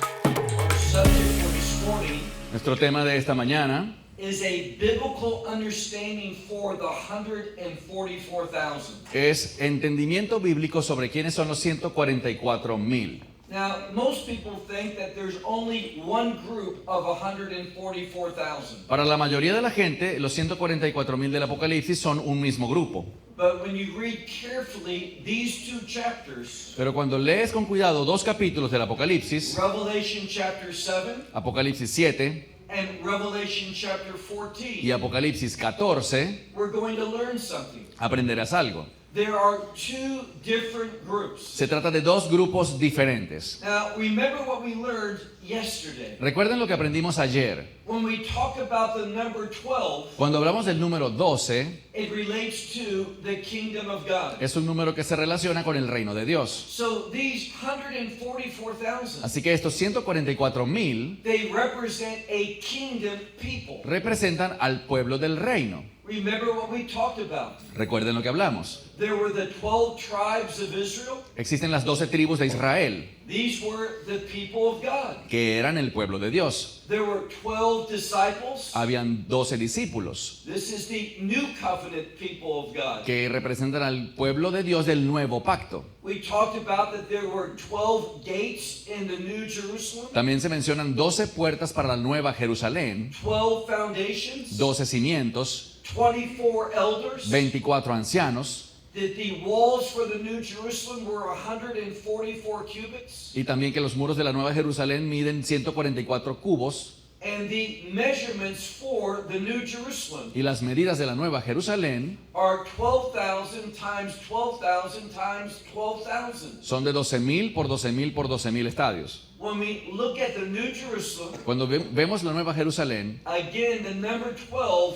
Subject for this morning Nuestro tema de esta mañana is a biblical understanding for the 144,000. es entendimiento bíblico sobre quiénes son los 144,000. Now, most people think that there's only one group of 144,000. Para la mayoría de la gente, los 144,000 del Apocalipsis son un mismo grupo. But when you read carefully these two chapters, Pero cuando lees con cuidado dos capítulos del Apocalipsis, Revelation chapter 7 Apocalipsis 7 and Revelation chapter 14, y Apocalipsis 14, we're going to learn something. aprenderás algo. There are two different groups. Se trata de dos grupos diferentes. Now, remember what we learned yesterday. Recuerden lo que aprendimos ayer. When we talk about the number 12, Cuando hablamos del número 12, it relates to the kingdom of God. es un número que se relaciona con el reino de Dios. So these 144,000, Así que estos 144,000 they represent a kingdom people. representan al pueblo del reino. Remember what we talked about. Recuerden lo que hablamos. There were the 12 tribes of Israel. Existen las 12 tribus de Israel, These were the people of God. que eran el pueblo de Dios. There were 12 disciples. Habían 12 discípulos, This is the new covenant people of God. que representan al pueblo de Dios del nuevo pacto. We talked about that there were 12 gates in the New Jerusalem, También se mencionan 12 puertas para la nueva Jerusalén, 12 foundations, 12 cimientos, 24 elders. 24 ancianos, That the walls for the New Jerusalem were 144 cubits, y también que los muros de la nueva Jerusalén miden 144 cubos, and the measurements for the New Jerusalem y las medidas de la nueva Jerusalén are 12,000 times 12,000 times 12,000. son de 12,000 por 12,000 por 12,000 estadios. When we look at the New Jerusalem, Cuando vemos la nueva Jerusalén, again, the number 12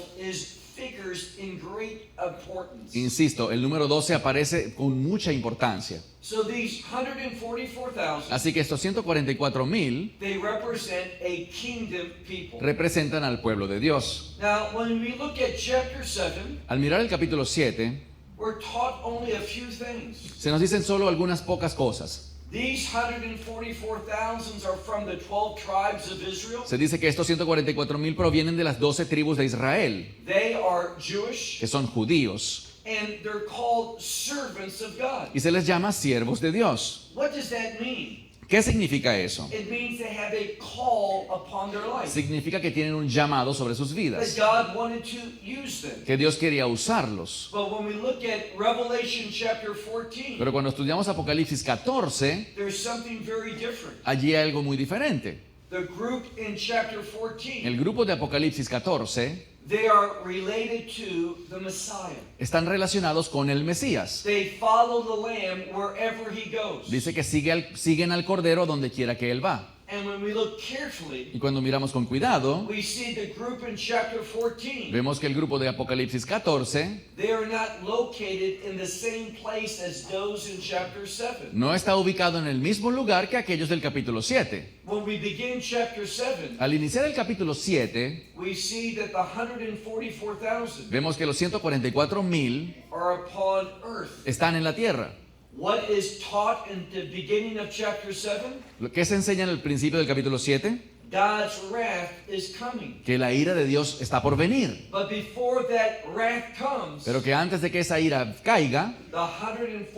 figures in great importance. insisto, el número 12 aparece con mucha importancia. So these 144,000, Así que estos 144,000 they represent a kingdom people. representan al pueblo de Dios. Now, when we look at chapter 7, Al mirar el capítulo 7, we're taught only a few things. se nos dicen solo algunas pocas cosas. These 144,000 are from the 12 tribes of Israel. Se dice que estos 144,000 provienen de las 12 tribus de Israel, They are Jewish, que son judíos, and they're called servants of God. y se les llama siervos de Dios. What does that mean? ¿Qué significa eso? It means they have a call upon their life. Significa que tienen un llamado sobre sus That vidas, God wanted to use them. que Dios quería usarlos. But when we look at Revelation chapter 14, Pero cuando estudiamos Apocalipsis 14, there's something very different. allí hay algo muy diferente. The group in chapter 14, El grupo de Apocalipsis 14 they are related to the Messiah. están relacionados con el Mesías. They follow the Lamb wherever he goes. Dice que siguen al Cordero donde quiera que él va. And when we look carefully, Y cuando miramos con cuidado, we see the group in chapter 14. vemos que el grupo de Apocalipsis 14 They are not located in the same place as those in chapter 7. no está ubicado en el mismo lugar que aquellos del capítulo 7. When we begin chapter 7, Al iniciar el capítulo 7, we see that the 144,000 vemos que los 144,000 are upon earth. están en la tierra. What is taught in the beginning of chapter 7? ¿Lo que se enseña en el principio del capítulo 7? God's wrath is coming. Que la ira de Dios está por venir. But before that wrath comes, Pero que antes de que esa ira caiga, the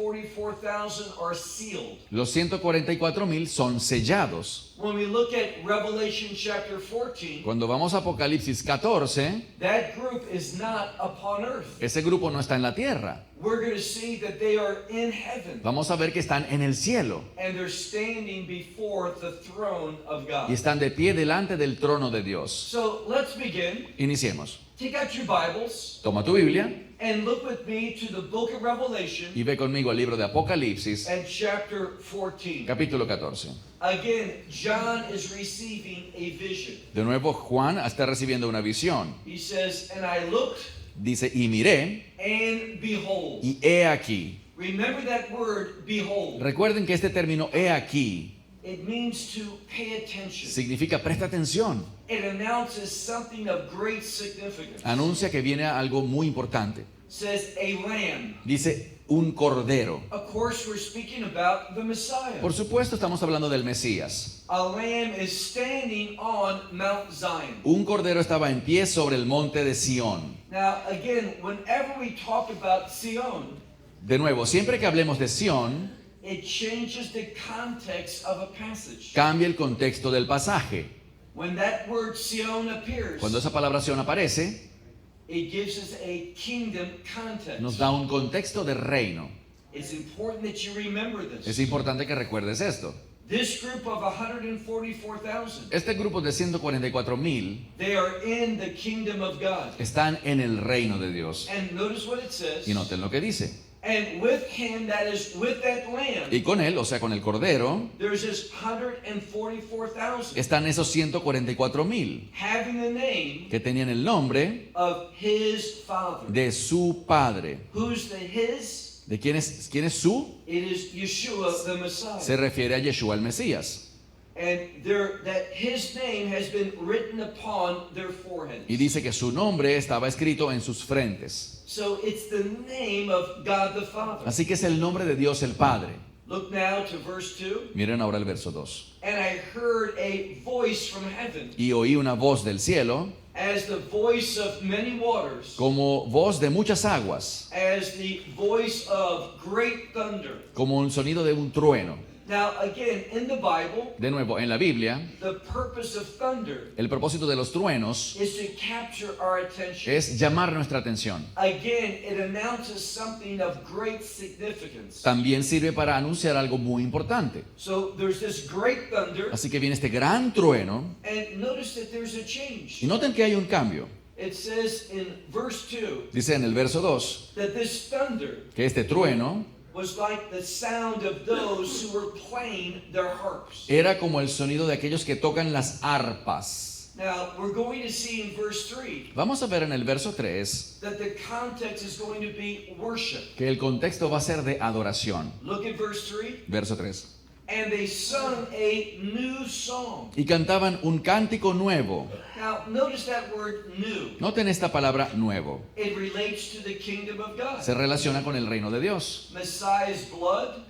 144,000 are sealed. los 144,000 son sellados. When we look at Revelation chapter 14, Cuando vamos a Apocalipsis 14, that group is not upon earth. ese grupo no está en la tierra. We're going to see that they are in heaven Vamos a ver que están en el cielo and they're standing before the throne of God. y están de pie delante del trono de Dios. So let's begin. Iniciemos. Take out your Bibles Toma tu Biblia and look with me to the book of Revelation y ve conmigo al libro de Apocalipsis, and chapter 14. capítulo 14. Again, John is receiving a vision. De nuevo, Juan está recibiendo una visión. He says, and I looked Dice, y miré, and behold. y he aquí. Remember that word, behold. Recuerden que este término he aquí It means to pay attention. Significa presta atención. It announces something of great significance. Anuncia que viene algo muy importante. Says a lamb. Dice un cordero. Of course, we're speaking about the Messiah. Por supuesto, estamos hablando del Mesías. A lamb is standing on Mount Zion. Un cordero estaba en pie sobre el monte de Sión. Now, again, whenever we talk about Zion, De nuevo, siempre que hablemos de Sión, it changes the context of a passage. cambia el contexto del pasaje. When that word Zion appears, Cuando esa palabra Sión aparece, it gives us a kingdom context. nos da un contexto de reino. It's important that you remember Es this. importante que recuerdes esto. This group of 144,000, Este grupo de 144,000 they are in the kingdom of God. están en el reino de Dios. And notice what it says. Y noten lo que dice. And with him, that is with that lamb, Y con él, o sea, con el cordero, there's this 144,000 están esos 144,000 having the name que tenían el nombre of his father. de su padre. Who's the his? ¿De quién es su? It is Yeshua the Messiah. Se refiere a Yeshua el Mesías. And that his name has been written upon their foreheads. Y dice que su nombre estaba escrito en sus frentes. So it's the name of God the Father. Así que es el nombre de Dios el Padre. Look now to verse 2. Miren ahora el verso 2. And I heard a voice from heaven, Y oí una voz del cielo, as the voice of many waters, como voz de muchas aguas, as the voice of great thunder. como un sonido de un trueno. Now, again, in the Bible, De nuevo, en la Biblia, the purpose of thunder el propósito de los truenos is to capture our attention. es llamar nuestra atención. Again, it announces something of great significance. También sirve para anunciar algo muy importante. So there's this great thunder, Así que viene este gran trueno, and notice that there's a y change. noten que hay un cambio. It says in verse 2 Dice en el verso 2 that this thunder que este trueno was like the sound of those who were playing their harps. era como el sonido de aquellos que tocan las arpas. Now, we're going to see in verse 3 Vamos a ver en el verso 3 that the context is going to be worship. que el contexto va a ser de adoración. Look at verse 3. Verso 3. And they sung a new song. Y cantaban un cántico nuevo. Now, notice that word new. Noten esta palabra nuevo. It relates to the kingdom of God. Se relaciona con el reino de Dios. Messiah's blood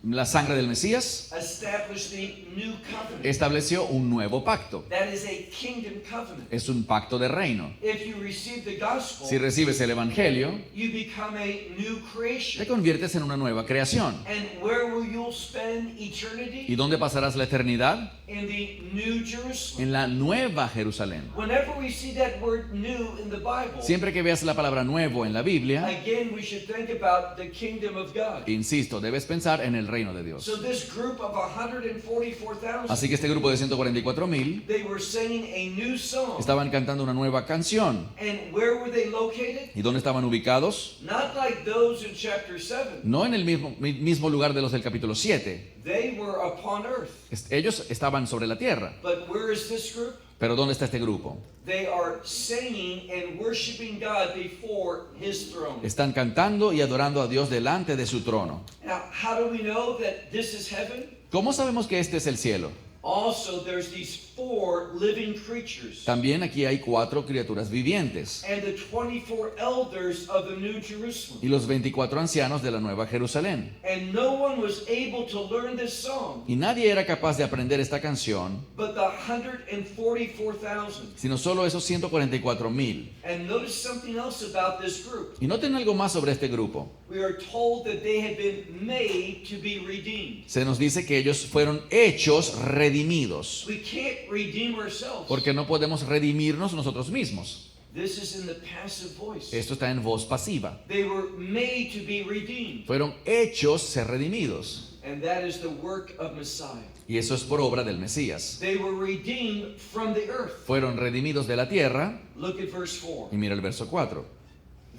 La sangre del Mesías established the new covenant. estableció un nuevo pacto. That is a kingdom covenant. Es un pacto de reino. If you receive the gospel, Si recibes el Evangelio, you become a new te creation. conviertes en una nueva creación. And where will you spend ¿Y eternity? dónde pasarás la eternidad? In the New Jerusalem. En la nueva Jerusalén. Whenever we see that word new in the Bible, Siempre que veas la palabra nuevo en la Biblia, again, we should think about the kingdom of God. insisto, debes pensar en el reino de Dios. So this group of 144,000, Así que este grupo de 144,000 they were singing a new song. estaban cantando una nueva canción. And where were they located? ¿Y dónde estaban ubicados? Not like those in chapter 7. No en el mismo lugar de los del capítulo 7. They were upon earth. Ellos estaban sobre la tierra. But where is this group? Pero ¿dónde está este grupo? They are singing and worshiping God before His throne. Están cantando y adorando a Dios delante de su trono. Now, how do we know that this is heaven? ¿Cómo sabemos que este es el cielo? Also, there's these 4 living creatures También aquí hay 4 criaturas vivientes and the 24 elders of the New Jerusalem. y los 24 ancianos de la Nueva Jerusalén. And no one was able to learn this song Y nadie era capaz de aprender esta canción, but the 144,000. sino solo esos 144,000. And notice something else about this group. Y noten algo más sobre este grupo. We are told that they had been made to be redeemed. Se nos dice que ellos fueron hechos redimidos, We can't redeem ourselves. porque no podemos redimirnos nosotros mismos. This is in the passive voice. Esto está en voz pasiva. They were made to be redeemed. Fueron hechos ser redimidos. And that is the work of Messiah. Y eso es por obra del Mesías. They were redeemed from the earth. Fueron redimidos de la tierra. Look at verse 4. Y mira el verso 4.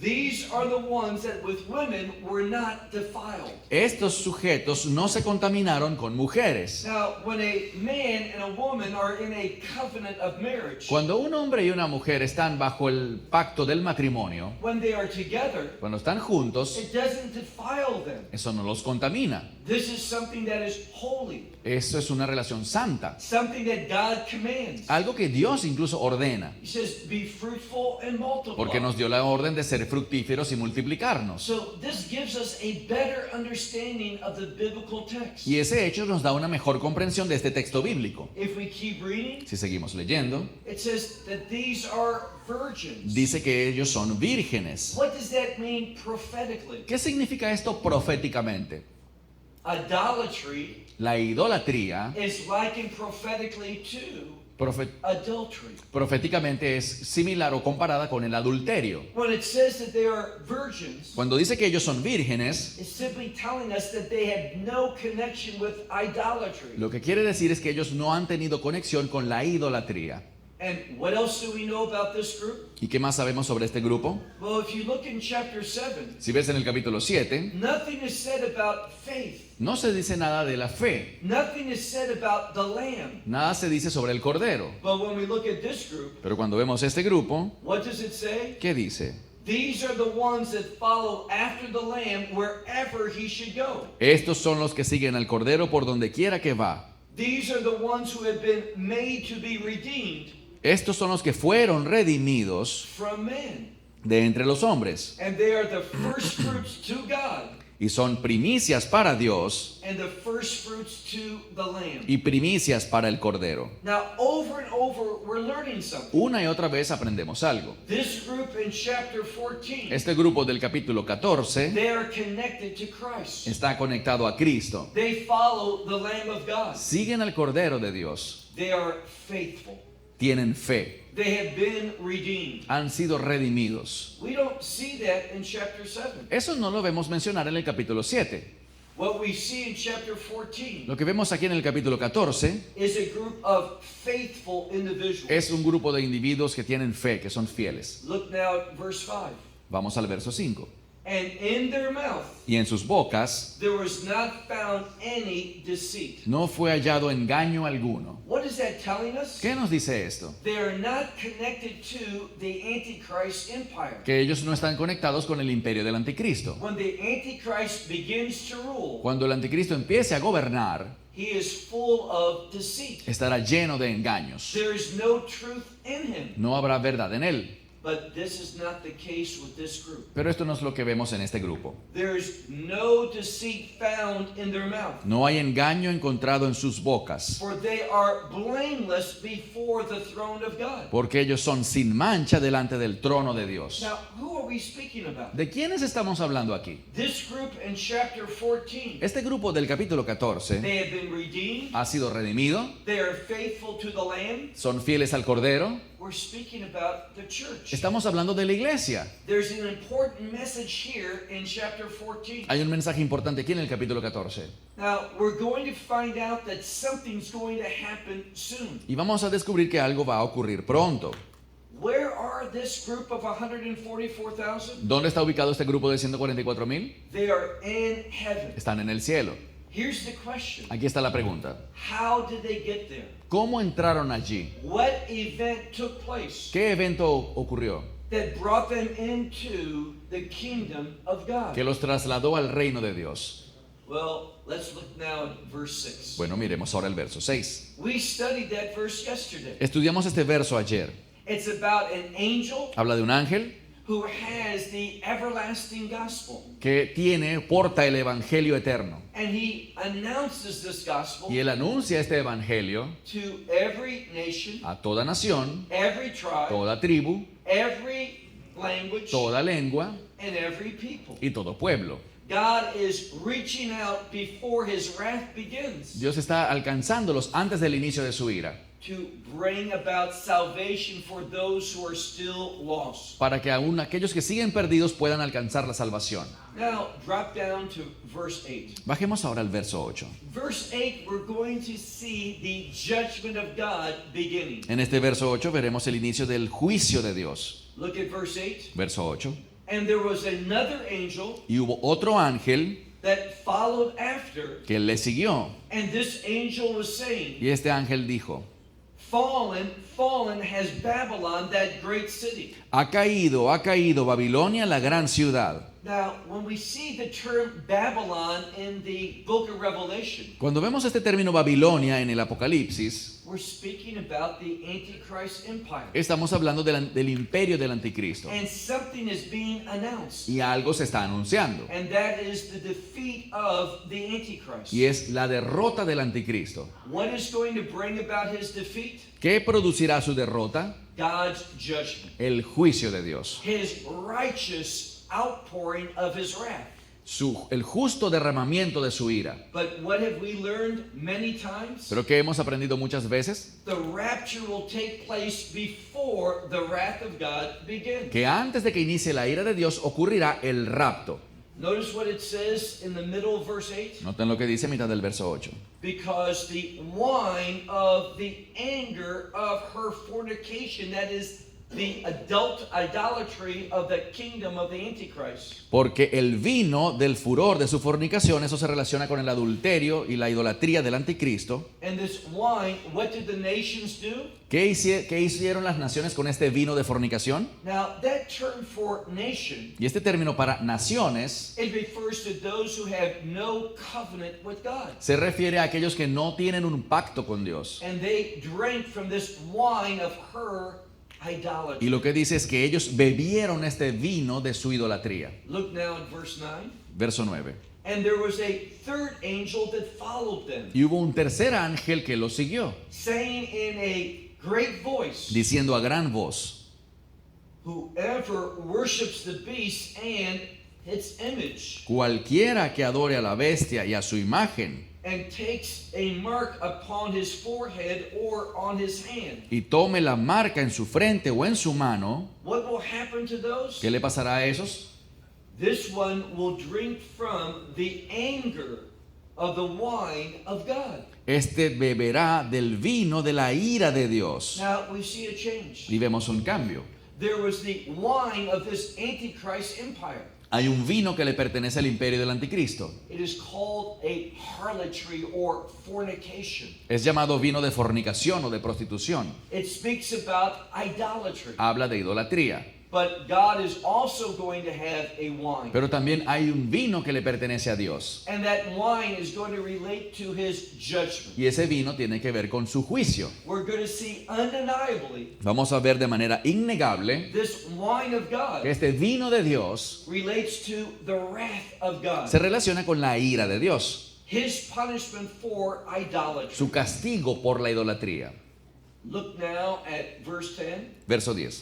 These are the ones that with women were not defiled. Estos sujetos no se contaminaron con mujeres. Now, when a man and a woman are in a covenant of marriage, Cuando un hombre y una mujer están bajo el pacto del matrimonio, when they are together, cuando están juntos, it doesn't defile them. eso no los contamina. This is something that is holy, Eso es una relación santa, something that God commands. algo que Dios incluso ordena, He says, be fruitful and multiply. porque nos dio la orden de ser fructíferos y multiplicarnos. So this gives us a better understanding of the biblical text. Y ese hecho nos da una mejor comprensión de este texto bíblico. If we keep reading, Si seguimos leyendo, it says that these are virgins. dice que ellos son vírgenes. What does that mean prophetically? ¿Qué significa esto proféticamente? Idolatry La idolatría is likened prophetically to profe- adultery. proféticamente es similar o comparada con el adulterio. When it says that they are virgins, Cuando dice que ellos son vírgenes, it's simply telling us that they had no connection with idolatry. lo que quiere decir es que ellos no han tenido conexión con la idolatría. And what else do we know about this group? ¿Y qué más sabemos sobre este grupo? Well, if you look in chapter 7, Si ves en el capítulo 7, nothing is said about faith. no se dice nada de la fe, Nothing is said about the lamb. nada se dice sobre el cordero. But when we look at this group, Pero cuando vemos este grupo, what does it say? ¿qué dice? These are the ones that follow after the lamb wherever he should go. Estos son los que siguen al cordero por donde quiera que va. These are the ones who have been made to be redeemed Estos son los que fueron redimidos from men. de entre los hombres And they are the first fruits to God y son primicias para Dios and the first fruits to the lamb. y primicias para el cordero. Now, over and over, we're learning something. Una y otra vez aprendemos algo. This group in chapter 14, Este grupo del capítulo 14 they are connected to Christ. está conectado a Cristo. They follow the Lamb of God. Siguen al cordero de Dios. They are faithful. Tienen fe. They have been redeemed. Han sido redimidos. We don't see that in chapter 7. Eso no lo vemos mencionar en el capítulo 7. What we see in chapter 14 Lo que vemos aquí en el capítulo 14 is a group of faithful individuals. es un grupo de individuos que tienen fe, que son fieles. Look now at verse 5. Vamos al verso 5. And in their mouth Y en sus bocas there was not found any deceit. no fue hallado engaño alguno. What is that telling us? ¿Qué nos dice esto? They are not connected to the Antichrist empire. Que ellos no están conectados con el imperio del anticristo. When the Antichrist begins to rule, Cuando el anticristo empiece a gobernar, he is full of deceit. estará lleno de engaños. There is no truth in him. No habrá verdad en él. But this is not the case with this group. Pero esto no es lo que vemos en este grupo. There is no deceit found in their mouth. No hay engaño encontrado en sus bocas, For they are blameless before the throne of God. porque ellos son sin mancha delante del trono de Dios. Now, who are we speaking about? ¿De quiénes estamos hablando aquí? This group in chapter 14, Este grupo del capítulo 14 they have been redeemed. ha sido redimido, They are faithful to the Lamb. son fieles al Cordero. We're speaking about the church. Estamos hablando de la iglesia. There's an important message here in chapter 14. Hay un mensaje importante aquí en el capítulo 14. Now, we're going to find out that something's going to happen soon. Y vamos a descubrir que algo va a ocurrir pronto. Where are this group of 144,000? ¿Dónde está ubicado este grupo de 144,000? They are in heaven. Están en el cielo. Here's the question. Aquí está la pregunta. How did they get there? ¿Cómo entraron allí? What event took place ¿Qué evento ocurrió that brought them into the kingdom of God? que los trasladó al reino de Dios? Well, let's look now at verse 6. Bueno, miremos ahora el verso 6. We studied that verse yesterday. Estudiamos este verso ayer. It's about an angel Habla de un ángel who has the everlasting gospel. que porta el evangelio eterno. And he announces this gospel Y él anuncia este evangelio to every nation, a toda nación, every tribe, toda tribu, every language, toda lengua and every people. y todo pueblo. God is reaching out before his wrath begins Dios está alcanzándolos antes del inicio de su ira, to bring about salvation for those who are still lost. para que aún aquellos que siguen perdidos puedan alcanzar la salvación. Now, drop down to verse 8. Bajemos ahora al verso 8. Verse 8, we're going to see the judgment of God beginning. En este verso 8 veremos el inicio del juicio de Dios. Look at verse 8. Verso 8. And there was another angel y hubo otro ángel that followed after, que le siguió. and this angel was saying, Y este ángel dijo, fallen, fallen has Babylon, that great city. ha caído Babilonia, la gran ciudad. Now, when we see the term Babylon in the book of Revelation, Cuando vemos este término Babilonia en el Apocalipsis, we're speaking about the Antichrist empire. estamos hablando del imperio del anticristo. And something is being announced, Y algo se está anunciando. and that is the defeat of the Antichrist. Y es la derrota del anticristo. What is going to bring about his defeat? ¿Qué producirá su derrota? God's judgment. El juicio de Dios. His righteous outpouring of his wrath. El justo derramamiento de su ira. But what have we learned many times? Pero que hemos aprendido muchas veces, The rapture will take place before the wrath of God begins. que antes de que inicie la ira de Dios ocurrirá el rapto. Notice what it says in the middle of verse 8. Noten lo que dice a mitad del verso 8. Because the wine of the anger of her fornication, that is the idolatry of the kingdom of the Antichrist. Porque el vino del furor de su fornicación, eso se relaciona con el adulterio y la idolatría del anticristo. And this wine, what did the nations do? ¿Qué hicieron las naciones con este vino de fornicación? Now, that term for nation, Y este término para naciones it refers to those who have no covenant with God. se refiere a aquellos que no tienen un pacto con Dios. And they drank from this wine of her idolatry. Y lo que dice es que ellos bebieron este vino de su idolatría. Look now at verse 9. Verso 9. And there was a third angel that followed them, Y hubo un tercer ángel que los siguió, saying in a great voice, diciendo a gran voz: whoever worships the beast and its image, cualquiera que adore a la bestia y a su imagen, and takes a mark upon his forehead or on his hand. y tome la marca en su frente o en su mano, What will happen to those? ¿qué le pasará a esos? This one will drink from the anger of the wine of God. Este beberá del vino de la ira de Dios. Now we see a change. Y vemos un cambio. There was the wine of this Antichrist empire. Hay un vino que le pertenece al imperio del anticristo. It is called a harlotry or fornication. Es llamado vino de fornicación o de prostitución. It speaks about idolatry. Habla de idolatría. But God is also going to have a wine. Pero también hay un vino que le pertenece a Dios. And that wine is going to relate to his judgment. Y ese vino tiene que ver con su juicio. We're going to see undeniably Vamos a ver de manera innegable this wine of God que este vino de Dios relates to the wrath of God. se relaciona con la ira de Dios, His punishment for idolatry. su castigo por la idolatría. Look now at verse 10. Verso 10.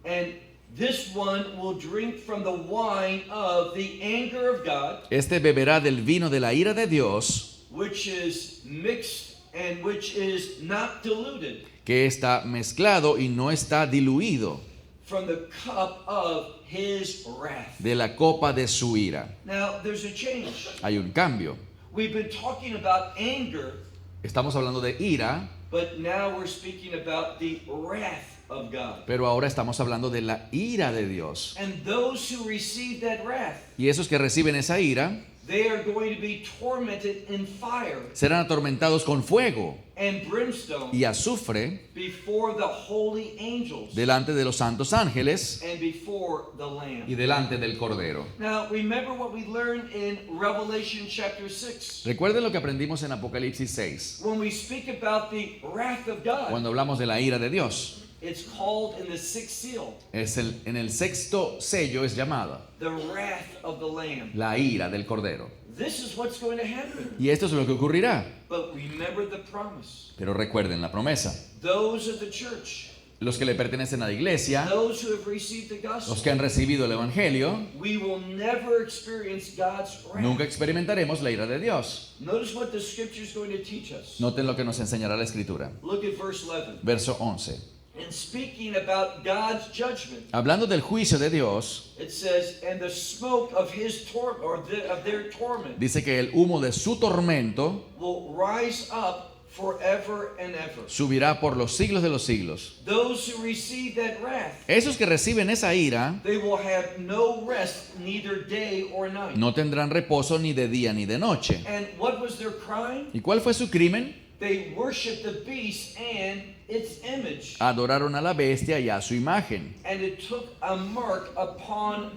And this one will drink from the wine of the anger of God, Este beberá del vino de la ira de Dios, which is mixed and which is not diluted, que está mezclado y no está diluido, from the cup of his wrath. de la copa de su ira. Now, there's a change. Hay un cambio. We've been talking about anger, Estamos hablando de ira, but now we're speaking about the wrath of God. pero ahora estamos hablando de la ira de Dios. And those who receive that wrath, Y esos que reciben esa ira they are going to be tormented in fire serán atormentados con fuego and brimstone y azufre before the holy angels delante de los santos ángeles and before the y Lamb. delante del Cordero. Now, remember what we learned in Revelation chapter 6. Recuerden lo que aprendimos en Apocalipsis 6, When we speak about the wrath of God, cuando hablamos de la ira de Dios. it's called in the sixth seal, En el sexto sello es llamada the wrath of the Lamb. la ira del Cordero. This is what's going to happen. Y esto es lo que ocurrirá. But remember the promise. Pero recuerden la promesa. Those of the church, Los que le pertenecen a la iglesia, those who have received the los gospel, que han recibido el Evangelio, we will never experience God's wrath. nunca experimentaremos la ira de Dios. Notice what the scripture is going to teach us. Noten lo que nos enseñará la Escritura. Look at verse 11. Verso 11. And speaking about God's judgment, Hablando del juicio de Dios, it says, and the smoke of his of their torment dice que el humo de su tormento will rise up forever and ever. Subirá por los siglos de los siglos. Those who receive that wrath, Esos que reciben esa ira they will have no rest, neither day or night. no tendrán reposo ni de día ni de noche. And what was their crime? ¿Y cuál fue su crimen? They worshiped the beast and its image. Adoraron a la bestia y a su imagen. And it took a mark upon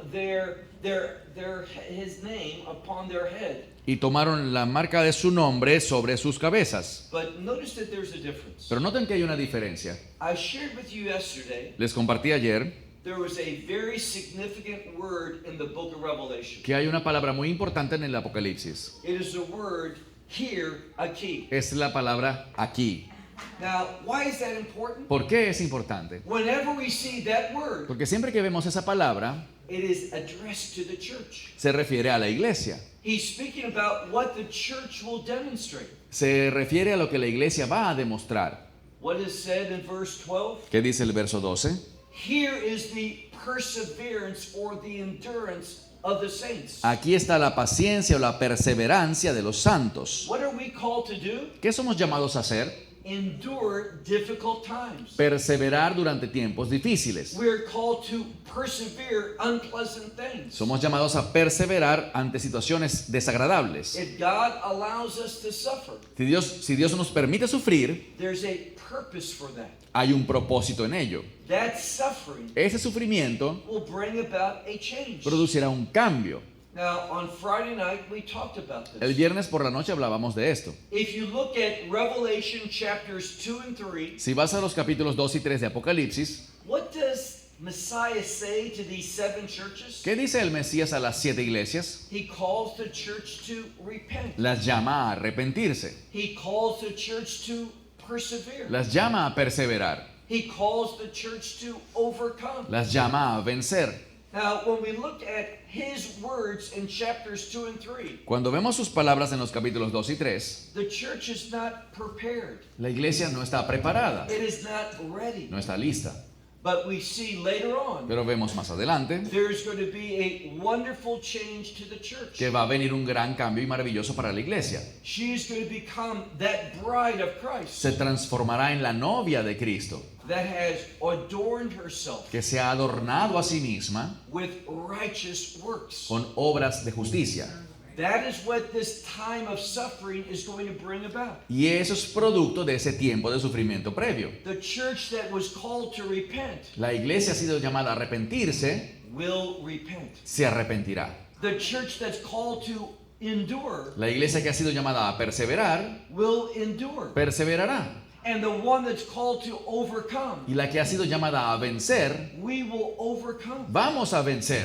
his name upon their head. Y tomaron la marca de su nombre sobre sus cabezas. But notice that there's a difference. Pero noten que hay una diferencia. I shared with you yesterday, Les compartí ayer there was a very significant word in the book of Revelation. que hay una palabra muy importante en el Apocalipsis. It is the word here, aquí. Es la palabra aquí. Now, why is that important? ¿Por qué es importante? Whenever we see that word, Porque siempre que vemos esa palabra, it is addressed to the church. se refiere a la iglesia. He's speaking about what the church will demonstrate. Se refiere a lo que la iglesia va a demostrar. What is said in verse 12? ¿Qué dice el verso 12? Here is the perseverance or the endurance of the saints. Aquí está la paciencia o la perseverancia de los santos. What are we called to do? ¿Qué somos llamados a hacer? Endure difficult times. Perseverar durante tiempos difíciles. We're called to persevere unpleasant things. Somos llamados a perseverar ante situaciones desagradables. If God allows us to suffer, Si Dios nos permite sufrir, there's a purpose for that. hay un propósito en ello. That suffering Ese sufrimiento will bring about a change. producirá un cambio. Now, on Friday night, we talked about El this. viernes por la noche hablábamos de esto. If you look at Revelation chapters 2 and 3, Si vas a los capítulos 2 y 3 de Apocalipsis, what does Messiah say to these 7 churches? ¿qué dice el Mesías a las 7 iglesias? He calls the church to repent. Las llama a arrepentirse. He calls the church to persevere. Las llama a perseverar. He calls the church to overcome. Las llama a vencer. Now, when we look at his words in chapters 2 and 3, Cuando vemos sus palabras en los capítulos 2 y 3, the church is not prepared. la iglesia no está preparada, It is not ready. no está lista. But we see later on, Pero vemos más adelante there's going to be a wonderful change to the church. que va a venir un gran cambio y maravilloso para la iglesia. She is going to become that bride of Christ Se transformará en la novia de Cristo, that has adorned herself que se ha adornado a sí misma with righteous works. con obras de justicia. That is what this time of suffering is going to bring about. Y eso es producto de ese tiempo de sufrimiento previo. The church that was called to repent La iglesia ha sido llamada a arrepentirse, will repent. se arrepentirá. The church that's called to endure La iglesia que ha sido llamada a perseverar, will endure. perseverará. And the one that's called to overcome, Y la que ha sido llamada a vencer, we will overcome. vamos a vencer.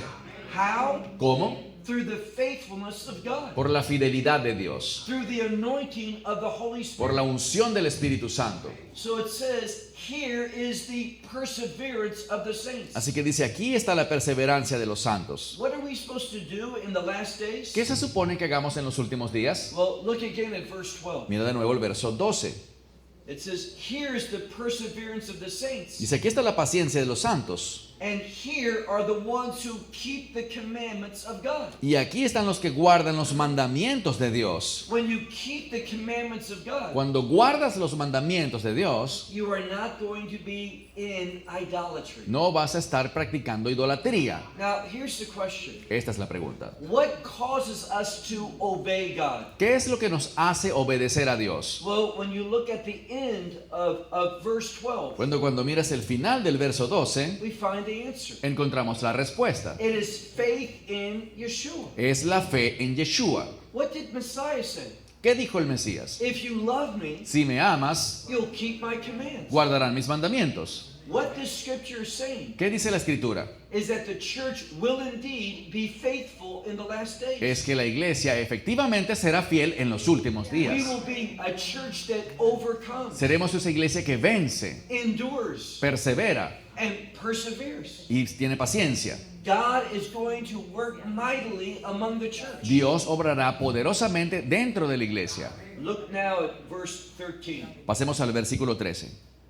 How? ¿Cómo? Through the faithfulness of God. Por la fidelidad de Dios, Through the anointing of the Holy por Spirit. la unción del Espíritu Santo. So it says, here is the perseverance of the saints. Así que dice, aquí está la perseverancia de los santos. What are we supposed to do in the last days? ¿Qué se supone que hagamos en los últimos días? Well, look again at verse 12. Mira de nuevo el verso 12. It says, here is the perseverance of the saints. Dice, aquí está la paciencia de los santos. And here are the ones who keep the commandments of God. Y aquí están los que guardan los mandamientos de Dios. When you keep the commandments of God, Cuando guardas los mandamientos de Dios, you are not going to be in idolatry. no vas a estar practicando idolatría. Now, here's the question. Esta es la pregunta. What causes us to obey God? ¿Qué es lo que nos hace obedecer a Dios? Well, when you look at the end of verse 12, Cuando miras el final del verso 12, we find the answer. encontramos la respuesta. It is faith in Yeshua. Es la fe en Yeshua. What did Messiah say? ¿Qué dijo el Mesías? If you love me, Si me amas, you'll keep my commands. guardarán mis mandamientos. What this scripture is saying ¿Qué dice la Escritura? is that the church will indeed be faithful in the last days. Es que la iglesia efectivamente será fiel en los últimos We días. will be a church that overcomes, Seremos esa iglesia que vence, endures, persevera and perseveres. y tiene paciencia. God is going to work mightily among the church. Dios obrará poderosamente dentro de la iglesia. Look now at verse 13. Pasemos al versículo 13.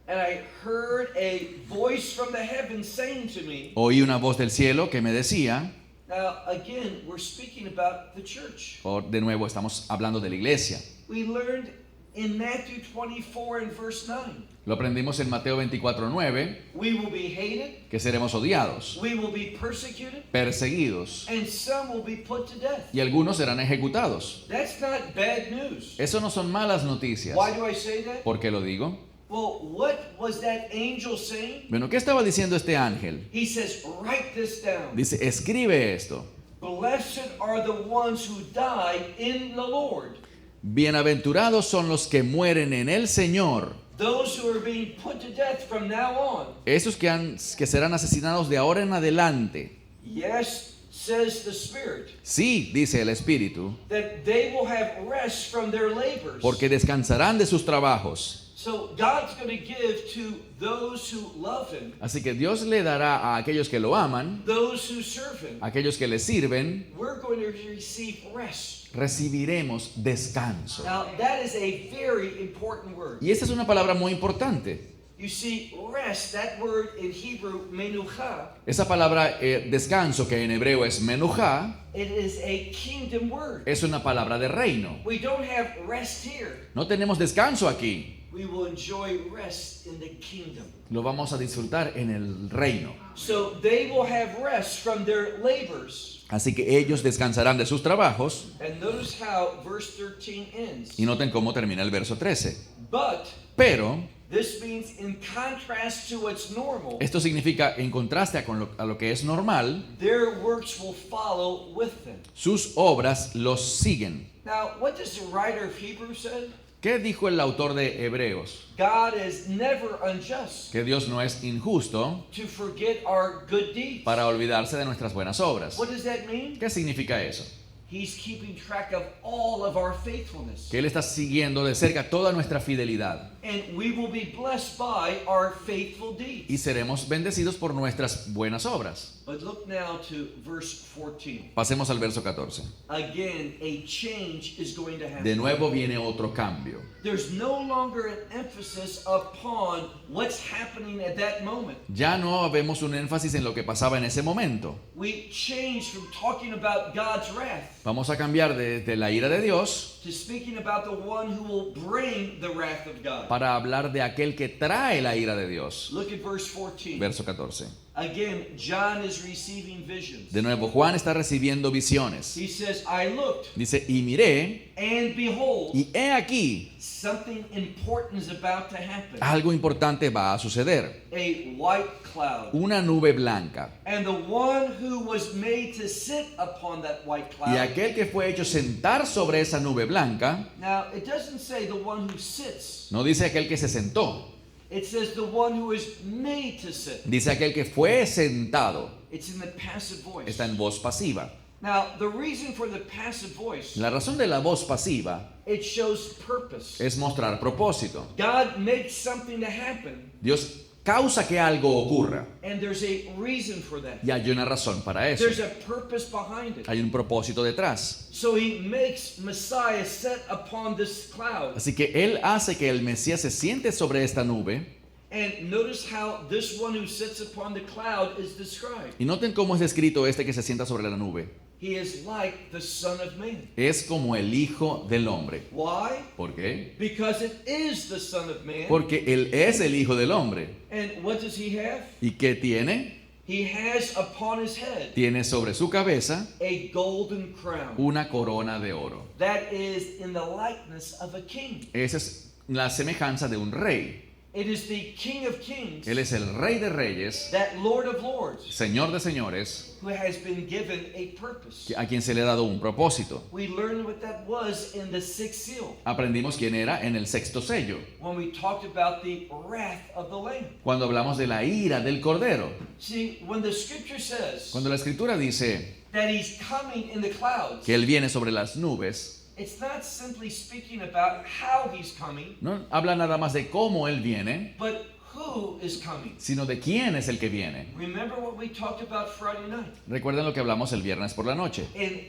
And I heard a voice from the heavens saying to me, Oí una voz del cielo que me decía, now again, we're speaking about the church. de nuevo estamos hablando de la iglesia. We learned in Matthew 24 and verse 9. Lo aprendimos en Mateo 24:9, We will be hated, que seremos odiados, we will be persecuted, perseguidos, and some will be put to death. y algunos serán ejecutados. That's not bad news. Eso no son malas noticias. Why do I say that? ¿Por qué lo digo? Well, what was that angel saying? Bueno, ¿qué estaba diciendo este ángel? He says, write this down. Dice, escribe esto. Blessed are the ones who die in the Lord. Bienaventurados son los que mueren en el Señor. Those who are being put to death from now on. Esos que serán asesinados de ahora en adelante. Yes, says the Spirit, Sí, dice el Espíritu, that they will have rest from their labors. porque descansarán de sus trabajos. So God's going to give to those who love Him, Así que Dios le dará a aquellos que lo aman, those who serve Him. a aquellos que le sirven, We're going to receive rest. recibiremos descanso. Now, that is a very important word. Y esta es una palabra muy importante. You see, rest, that word in Hebrew, menucha, Esa palabra descanso, que en hebreo es menuja, it is a kingdom word. es una palabra de reino. We don't have rest here. No tenemos descanso aquí. We will enjoy rest in the kingdom. Lo vamos a disfrutar en el reino. So they will have rest from their labors. Así que ellos descansarán de sus trabajos. And notice how verse 13 ends. Y noten cómo termina el verso 13. But Pero this means in contrast to what's normal, esto significa, en contraste a lo que es normal, their works will follow with them. sus obras los siguen. Now, what does the writer of Hebrews say? ¿Qué dijo el autor de Hebreos? God is never unjust Que Dios no es injusto to forget our good deeds. para olvidarse de nuestras buenas obras. What does that mean? ¿Qué significa eso? He's keeping track of all of our faithfulness. Que Él está siguiendo de cerca toda nuestra fidelidad And we will be blessed by our faithful deeds. y seremos bendecidos por nuestras buenas obras. But look now to verse 14. Pasemos al verso 14. Again, a change is going to De happen. nuevo viene otro cambio. There's no longer an emphasis upon what's happening at that moment. Ya no vemos un énfasis en lo que pasaba en ese momento. We change from talking about God's wrath Vamos a cambiar de la ira de Dios to speaking about the one who will bring the wrath of God. para hablar de aquel que trae la ira de Dios. Look at verse 14. Verso 14. Again, John is receiving visions. De nuevo, Juan está recibiendo visiones. He says, I looked, Dice, y miré, and behold, y he aquí, something important is about to happen. algo importante va a suceder. A white cloud. Una nube blanca. And the one who was made to sit upon that white Y cloud. aquel que fue hecho sentar sobre esa nube blanca, Now, it doesn't say the one who sits. no dice aquel que se sentó, It says the one who is made to sit. dice aquel que fue sentado. It's in the passive voice. Está en voz pasiva. Now, the reason for the passive voice, La razón de la voz pasiva it shows purpose. es mostrar propósito. God makes something to happen, Dios causa que algo ocurra and there's a reason for that. y hay una razón para eso. There's a purpose behind it. Hay un propósito detrás. So he makes Messiah sit upon this cloud. Así que Él hace que el Mesías se siente sobre esta nube. And notice how this one who sits upon the cloud is described. Y noten cómo es descrito este que se sienta sobre la nube. He is like the Son of Man. Es como el Hijo del Hombre. Why? ¿Por qué? Because it is the Son of Man. Porque Él es el Hijo del Hombre. And what does he have? ¿Y qué tiene? He has upon his head Tiene sobre su cabeza a golden crown. una corona de oro. That is in the likeness of a king. Esa es la semejanza de un rey. It is the King of Kings, Él es el Rey de Reyes, that Lord of Lords, Señor de señores, who has been given a purpose. a quien se le ha dado un propósito. We learned what that was in the sixth seal, Aprendimos quién era en el sexto sello, when we talked about the wrath of the Lamb. cuando hablamos de la ira del Cordero. See, when the scripture says Cuando la Escritura dice that he's coming in the clouds, que Él viene sobre las nubes, it's not simply speaking about how he's coming, no habla nada más de cómo Él viene, but who is coming. sino de quién es el que viene. Remember what we talked about Friday night? Recuerden lo que hablamos el viernes por la noche. In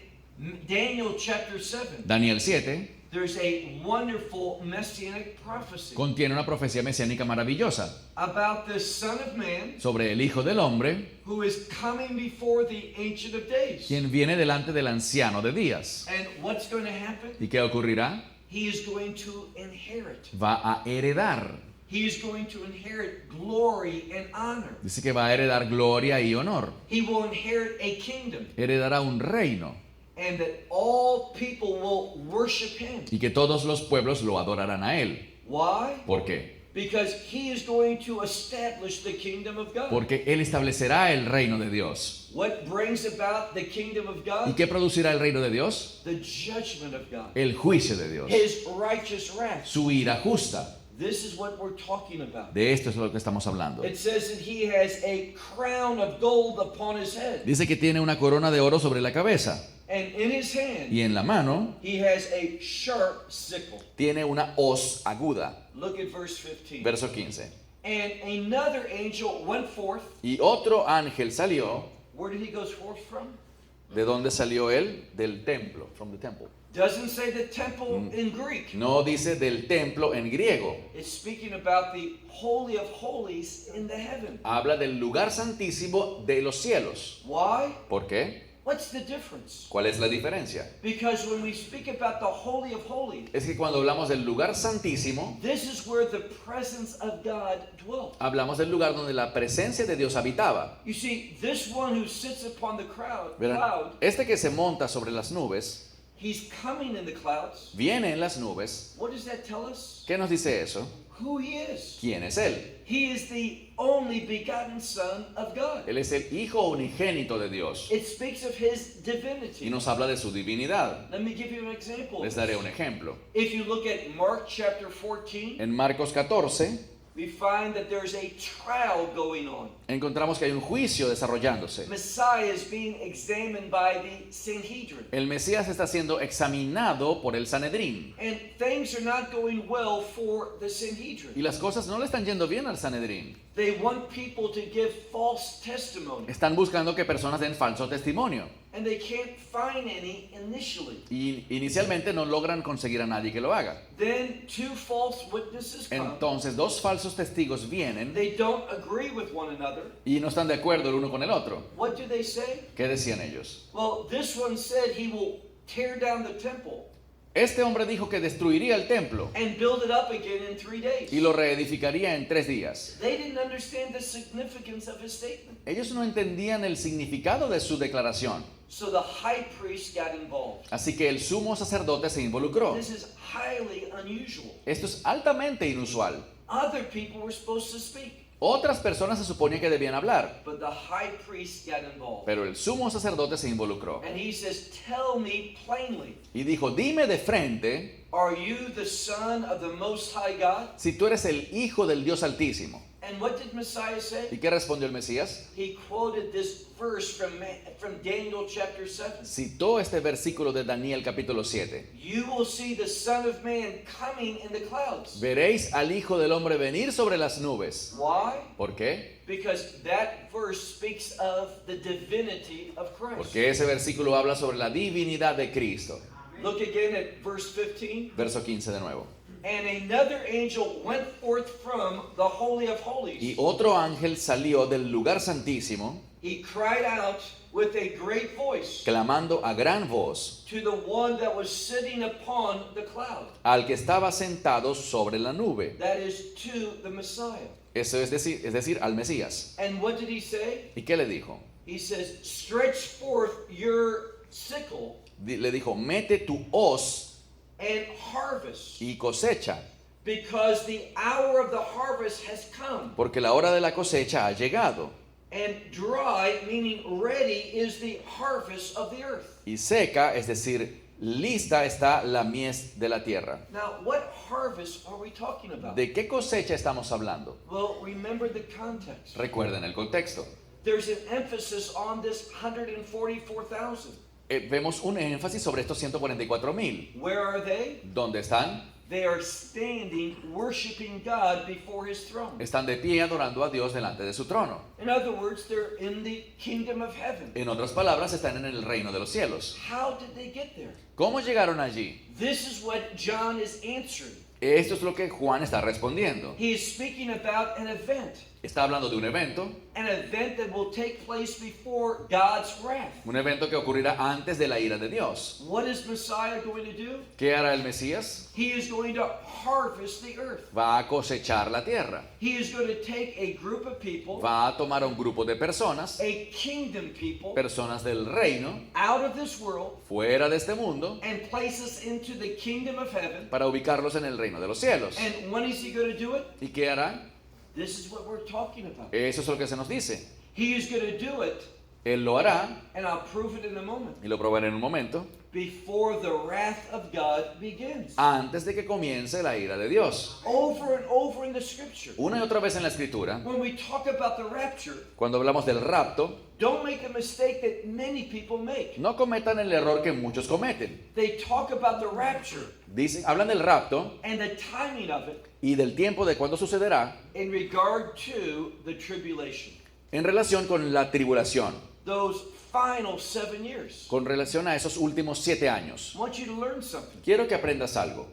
Daniel chapter 7, Daniel 7 there's a wonderful messianic prophecy contiene una profecía mesiánica maravillosa about the Son of Man sobre el Hijo del Hombre, who is coming before the Ancient of Days. quien viene delante del anciano de días. And what's going to happen? ¿Y qué ocurrirá? he is going to inherit. va a heredar. He is going to inherit glory and honor. Dice que va a heredar gloria y honor. He will inherit a kingdom, Heredará un reino and that all people will worship him. y que todos los pueblos lo adorarán a él. Why? ¿Por qué? Because he is going to establish the kingdom of God. Porque él establecerá el reino de Dios. What brings about the kingdom of ¿Y God? qué producirá el reino de Dios? The judgment of God. El juicio de Dios. His righteous wrath. Su ira justa. This is what we're talking about. De esto es lo que estamos hablando. It says that he has a crown of gold upon his head. Dice que tiene una corona de oro sobre la cabeza And in his hand, y en la mano he has a sharp sickle. tiene una hoz aguda. Look at verse 15. Verso 15. And another angel went forth. Y otro ángel salió. Where did he go forth from? ¿De dónde salió él? Del templo. From the temple. Doesn't say the temple in Greek. No dice del templo en griego. It's speaking about the holy of holies in the heaven. Habla del lugar santísimo de los cielos. Why? ¿Por qué? What's the difference? ¿Cuál es la diferencia? Because when we speak about the holy of holies, Es que cuando hablamos del lugar santísimo, this is where the presence of God dwelt. hablamos del lugar donde la presencia de Dios habitaba. You see, this one who sits upon the cloud, Verán, este que se monta sobre las nubes, he's coming in the clouds. viene en las nubes. What does that tell us? ¿Qué nos dice eso? Who he is. ¿Quién es él? He is the only begotten Son of God. Él es el Hijo unigénito de Dios It speaks of his y divinity. nos habla de su divinidad. Let me give you an example. Les daré un ejemplo. If you look at Mark chapter 14, En Marcos 14 we find that there's a trial going on. encontramos que hay un juicio desarrollándose. Messiah is being examined by the Sanhedrin. El Mesías está siendo examinado por el Sanedrín And things are not going well for the y Sanhedrin. las cosas no le están yendo bien al Sanedrín. They want people to give false testimony. Están buscando que personas den falso testimonio And they can't find any initially. y inicialmente no logran conseguir a nadie que lo haga. Then two false witnesses come. Entonces dos falsos testigos vienen They don't agree with one another. y no están de acuerdo el uno con el otro. What do they say? ¿Qué decían ellos? Well, this one said he will tear down the temple Este hombre dijo que destruiría el templo and build it up again in 3 days. y lo reedificaría en 3 días. They didn't understand the significance of his statement. Ellos no entendían el significado de su declaración, So the high priest got involved. así que el sumo sacerdote se involucró. This is highly unusual. Esto es altamente inusual. Other people were supposed to speak, Otras personas se suponía que debían hablar, but the high priest got involved. pero el sumo sacerdote se involucró And he says, "Tell me plainly, y dijo, dime de frente are you the son of the Most High God?" si tú eres el hijo del Dios Altísimo. And what did Messiah say? ¿Y qué respondió el Mesías? He quoted this verse from Daniel chapter 7. Citó este versículo de Daniel capítulo 7. You will see the Son of Man coming in the clouds. Veréis al Hijo del Hombre venir sobre las nubes. Why? ¿Por qué? Because that verse speaks of the divinity of Christ. Porque ese versículo habla sobre la divinidad de Cristo. Look again at verse 15. Verso 15 de nuevo. And another angel went forth from the Holy of Holies. Y otro ángel salió del lugar santísimo, He cried out with a great voice clamando a gran voz to the one that was sitting upon the cloud. al que estaba sentado sobre la nube. That is to the Messiah. Eso es decir, al Mesías. And what did he say? ¿Y qué le dijo? He says, "Stretch forth your sickle Le dijo, mete tu hoz and harvest, y cosecha, because the hour of the harvest has come. porque la hora de la cosecha ha llegado. And dry, meaning ready, is the harvest of the earth." Y seca, es decir, lista está la mies de la tierra. Now, what harvest are we talking about? ¿De qué cosecha estamos hablando? Well, remember the context. Recuerden el contexto. There's an emphasis on this 144,000. Vemos un énfasis sobre estos 144,000. Where are they? ¿Dónde están? They are standing, worshiping God before His throne. Están de pie adorando a Dios delante de su trono. In other words, they're in the kingdom of heaven. En otras palabras, están en el reino de los cielos. How did they get there? ¿Cómo llegaron allí? This is what John is answering. Esto es lo que Juan está respondiendo. He is speaking about an event. Está hablando de an event that will take place before God's wrath. un evento que ocurrirá antes de la ira de Dios. What is Messiah going to do? ¿Qué hará el Mesías? He is going to harvest the earth. Va a cosechar la tierra. He is going to take a group of people, Va a tomar a un grupo de personas, a kingdom people, personas del reino, out of this world fuera de este mundo, and place us into the kingdom of heaven. para ubicarlos en el reino de los cielos. And when is he going to do it? ¿Y qué hará? This is what we're talking about. Eso es lo que se nos dice. He is going to do it, Él lo hará, and I'll prove it in a moment, y lo probaré en un momento, before the wrath of God begins. antes de que comience la ira de Dios. Over and over in the scripture. Una y otra vez en la escritura, When we talk about the rapture, cuando hablamos del rapto, don't make a mistake that many people make. no cometan el error que muchos cometen. They talk about the rapture Dicen, hablan del rapto and the timing of it y del tiempo de cuándo sucederá in regard to the tribulation. en relación con la tribulación, Those final 7 years. con relación a esos últimos 7 años. I want you to learn something. Quiero que aprendas algo.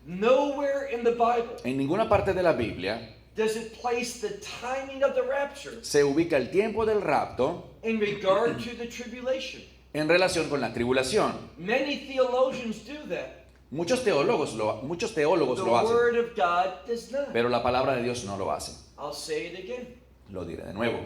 Nowhere in the Bible En ninguna parte de la Biblia does it place the timing of the rapture se ubica el tiempo del rapto in regard to the tribulation. en relación con la tribulación. Many theologians do that. Muchos teólogos The lo hacen, Word of God does not. pero la palabra de Dios no lo hace. I'll say it again. Lo diré de nuevo.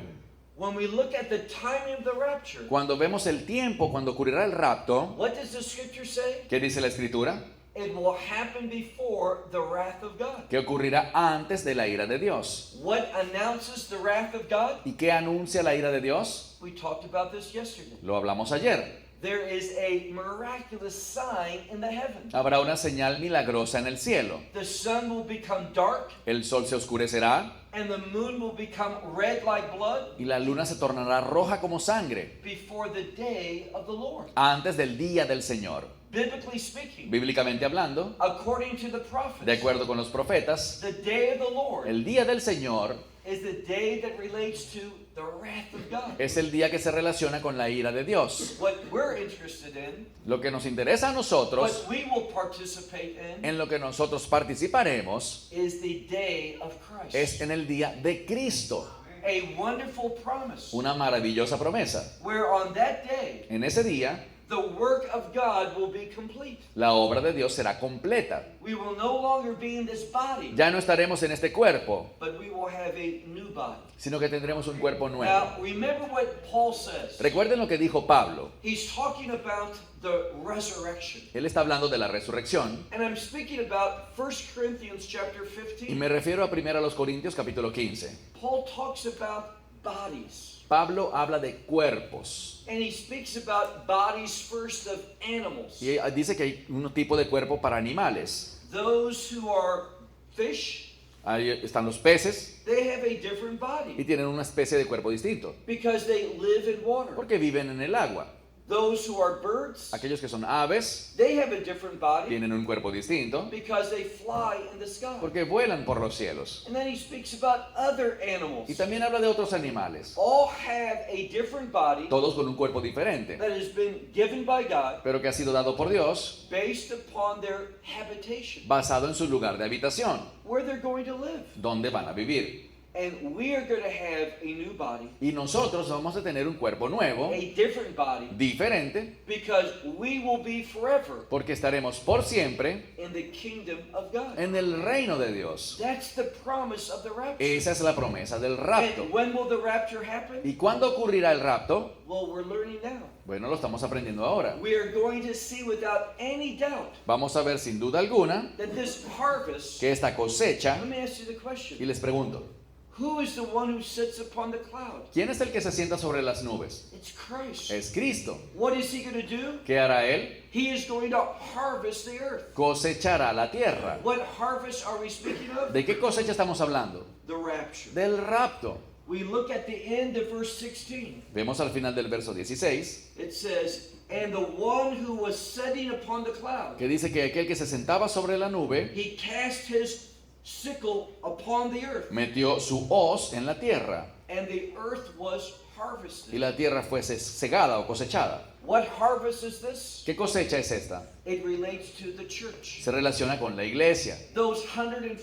When we look at the timing of the rapture, Cuando vemos el tiempo, cuando ocurrirá el rapto, what does the scripture say? ¿qué dice la escritura? It will happen before the wrath of God. Que ocurrirá antes de la ira de Dios. What announces the wrath of God? ¿Y qué anuncia la ira de Dios? We talked about this yesterday. Lo hablamos ayer. There is a miraculous sign in the heavens. Habrá una señal milagrosa en el cielo. The sun will become dark, El sol se oscurecerá and the moon will become red like blood y la luna se tornará roja como sangre before the day of the Lord. antes del día del Señor. Biblically speaking, Bíblicamente hablando, according to the prophets, de acuerdo con los profetas, the day of the Lord el día del Señor is the day that relates to the wrath of God. es el día que se relaciona con la ira de Dios. What we're interested in, Lo que nos interesa a nosotros, what we will participate in, en lo que nosotros participaremos, is the day of Christ. es en el día de Cristo. A wonderful promise Una maravillosa promesa. where on that day En ese día, the work of God will be complete. la obra de Dios será completa. We will no longer be in this body, Ya no estaremos en este cuerpo, but we will have a new body. sino que tendremos un cuerpo nuevo. Now, remember what Paul says. Recuerden lo que dijo Pablo. He's talking about the resurrection. Él está hablando de la resurrección. And I'm speaking about 1 Corinthians chapter Y 15. me refiero a 1 Corintios capítulo 15. Paul talks about bodies. Pablo habla de cuerpos. And he speaks about bodies first of animals. Y dice que hay un tipo de cuerpo para animales. Those who are fish, Ahí están los peces they have a different y body tienen una especie de cuerpo distinto. because they live in water. Porque viven en el agua. Those who are birds, Aquellos que son aves they have a different body tienen un cuerpo distinto. because they fly in the sky. Porque vuelan por los cielos. And then he speaks about other animals. Y también habla de otros animales. All have a different body Todos con un cuerpo diferente. that has been given by God Pero que ha sido dado por Dios based upon their habitation, basado en su lugar de habitación. where they're going to live. Donde van a vivir. And we are going to have a new body, Y nosotros vamos a tener un cuerpo nuevo, a different body, diferente, because we will be forever porque estaremos por siempre in the kingdom of God. en el reino de Dios. That's the promise of the rapture. Esa es la promesa del rapto. And when will the rapture happen? ¿Y cuándo ocurrirá el rapto? Well, we're learning now. Bueno, lo estamos aprendiendo ahora. We are going to see without any doubt Vamos a ver sin duda alguna that this harvest, que esta cosecha, let me ask you the y question, les pregunto, who is the one who sits upon the cloud? ¿quién es el que se sienta sobre las nubes? It's Christ. Es Cristo. What is he going to do? ¿Qué hará Él? He is going to harvest the earth. Cosechará la tierra. What harvest are we speaking of? ¿De qué cosecha estamos hablando? The rapture. Del rapto. We look at the end of verse 16. Vemos al final del verso 16 It says, and the one who was sitting upon the cloud, que dice que aquel que se sentaba sobre la nube he cast his sickle upon the earth, metió su hoz en la tierra and the earth was harvested. y la tierra fuese segada o cosechada. What harvest is this? ¿Qué cosecha es esta? It relates to the church. Se relaciona con la iglesia, Those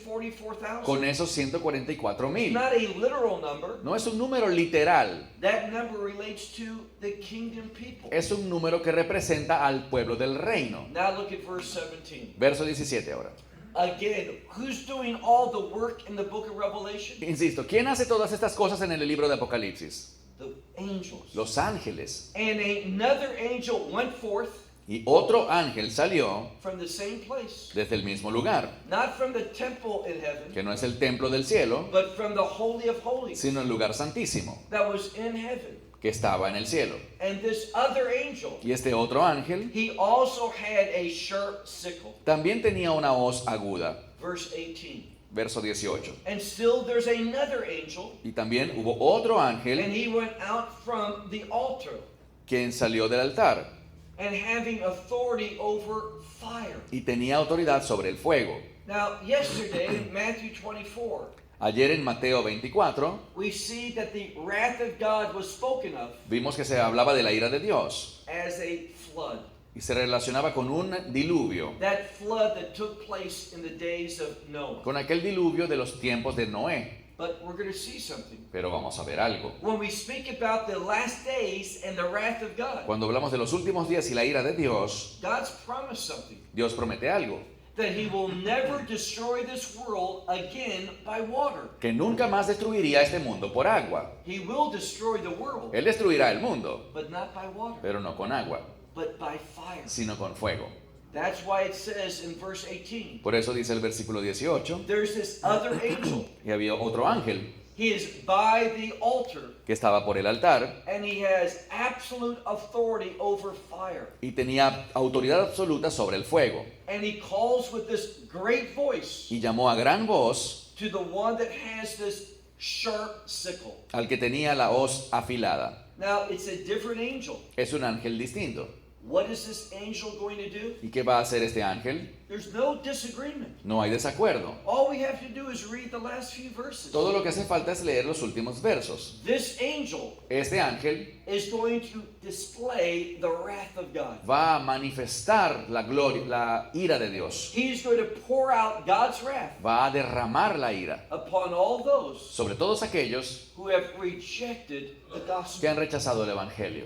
144,000. con esos 144,000. Not a literal number. No es un número literal, That number relates to the kingdom people. es un número que representa al pueblo del reino. Now look at verse 17. Verso 17 ahora. Again, who's doing all the work in the book of Revelation? Insisto, ¿quién hace todas estas cosas en el libro de Apocalipsis? The angels. Los ángeles. And another angel went forth Y otro ángel salió from the same place, desde el mismo lugar, not from the temple in heaven, que no es el templo del cielo, but from the Holy of Holies sino el lugar santísimo, that was in heaven. que estaba en el cielo. And this other angel, Y este otro ángel he also had a sharp sickle. también tenía una hoz aguda. Verse 18. Verso 18. And still there's another angel, Y también hubo otro and ángel he went out from the altar, quien salió del altar and having authority over fire. y tenía autoridad sobre el fuego. Now, yesterday in Matthew 24, Ayer en Mateo 24 we see that the wrath of God was spoken of vimos que se hablaba de la ira de Dios as a flood. y se relacionaba con un diluvio, That flood that took place in the days of Noah. con aquel diluvio de los tiempos de Noé. But we're going to see something. Pero vamos a ver algo. When we speak about the last days and the wrath of God, Cuando hablamos de los últimos días y la ira de Dios, God's promised something. Dios promete algo, That he will never destroy this world again by water. que nunca más destruiría este mundo por agua. He will destroy the world, Él destruirá el mundo, but not by water, pero no con agua, but by fire. sino con fuego. That's why it says in verse 18, Por eso dice el versículo 18, there's this other angel. y había otro ángel He is by the altar, que estaba por el altar and he has absolute authority over fire. y tenía autoridad absoluta sobre el fuego. And he calls with this great voice Y llamó a gran voz to the one that has this sharp sickle. al que tenía la hoz afilada. Now, it's a different angel. Es un ángel distinto. What is this angel going to do? ¿Y qué va a hacer este ángel? There's no disagreement. No hay desacuerdo. All we have to do is read the last few verses. Todo lo que hace falta es leer los últimos versos. This angel Este ángel is going to display the wrath of God. va a manifestar la gloria, la ira de Dios. He's going to pour out God's wrath Va a derramar la ira upon all those sobre todos aquellos who have rejected the que gospel. han rechazado el evangelio.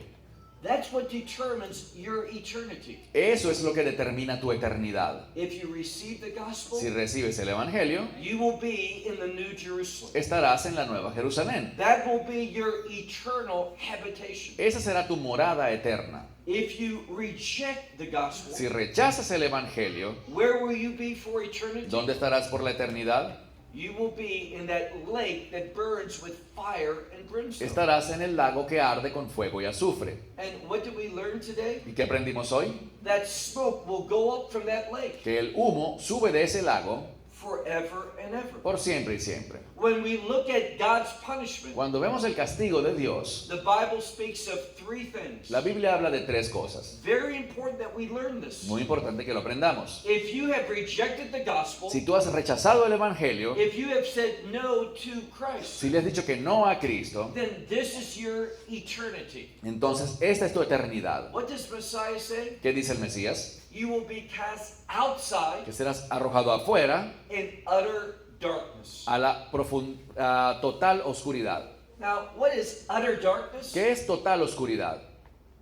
That's what determines your eternity. Eso es lo que determina tu eternidad. If you receive the gospel, Si recibes el evangelio, you will be in the New Jerusalem. estarás en la Nueva Jerusalén. That will be your eternal habitation. Esa será tu morada eterna. If you reject the gospel, Si rechazas el evangelio, where will you be for eternity? ¿dónde estarás por la eternidad? You will be in that lake that burns with fire and brimstone. Estarás en el lago que arde con fuego y azufre. And what did we learn today? ¿Y qué aprendimos hoy? That smoke will go up from that lake Que el humo sube de ese lago forever and ever. por siempre y siempre. When we look at God's punishment, Cuando vemos el castigo de Dios, the Bible speaks of three things. la Biblia habla de tres cosas. Very important that we learn this. Muy importante que lo aprendamos. If you have rejected the gospel, Si tú has rechazado el evangelio, if you have said no to Christ, si le has dicho que no a Cristo, then this is your eternity. entonces esta es tu eternidad. What does Messiah say? ¿Qué dice el Mesías? You will be cast outside Que serás arrojado afuera in utter darkness. a la total oscuridad. Now, what is utter darkness? ¿Qué es total oscuridad?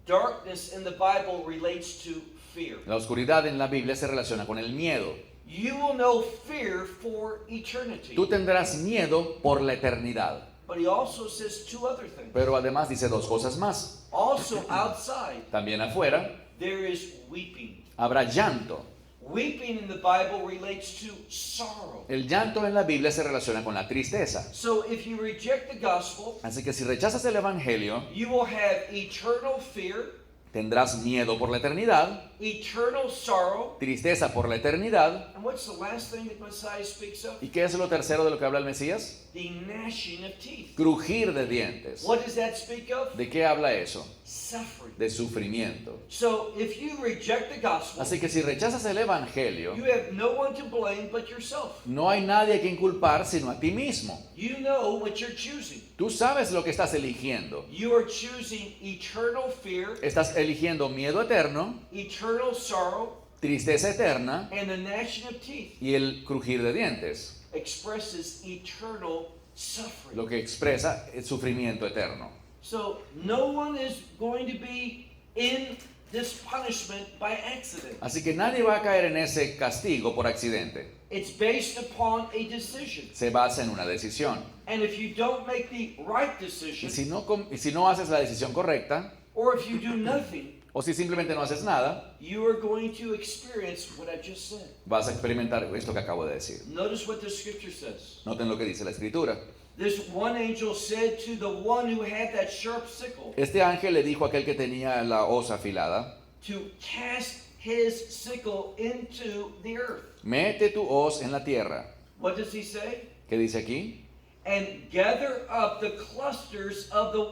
Darkness in the Bible relates to fear. La oscuridad en la Biblia se relaciona con el miedo. You will know fear for eternity. Tú tendrás miedo por la eternidad. But he also says two other things. Pero además dice dos cosas más. Also outside, También afuera there is weeping. habrá llanto. Weeping in the Bible relates to sorrow. El llanto en la Biblia se relaciona con la tristeza. So if you reject the gospel, Así que si rechazas el evangelio, you will have eternal fear tendrás miedo por la eternidad eternal sorrow. tristeza por la eternidad. And what's the last thing that Messiah speaks of? ¿Y qué es lo tercero de lo que habla el Mesías? The gnashing of teeth. Crujir de dientes. What does that speak of? ¿De qué habla eso? Suffering. De sufrimiento. So if you reject the gospel, Así que si rechazas el Evangelio, you have no one to blame but yourself. no hay nadie a quien culpar sino a ti mismo. You know what you're choosing. Tú sabes lo que estás eligiendo. You are choosing eternal fear, Estás eligiendo miedo eterno, eternal sorrow, tristeza eterna and the gnashing of teeth y el crujir de dientes, expresses eternal suffering. lo que expresa el sufrimiento eterno. So no one is going to be in this punishment by accident. Así que nadie va a caer en ese castigo por accidente. It's based upon a decision. Se basa en una decisión. And if you don't make the right Y decision, si no haces la decisión correcta, or if you do nothing, o si simplemente no haces nada, you are going to experience what I just said. vas a experimentar esto que acabo de decir. Notice what the scripture says. Noten lo que dice la Escritura. This one angel said to the one who had that sharp sickle Este ángel le dijo a aquel que tenía la hoz afilada, to cast his sickle into the earth. mete tu hoz en la tierra. What does he say? ¿Qué dice aquí? And gather up the clusters of the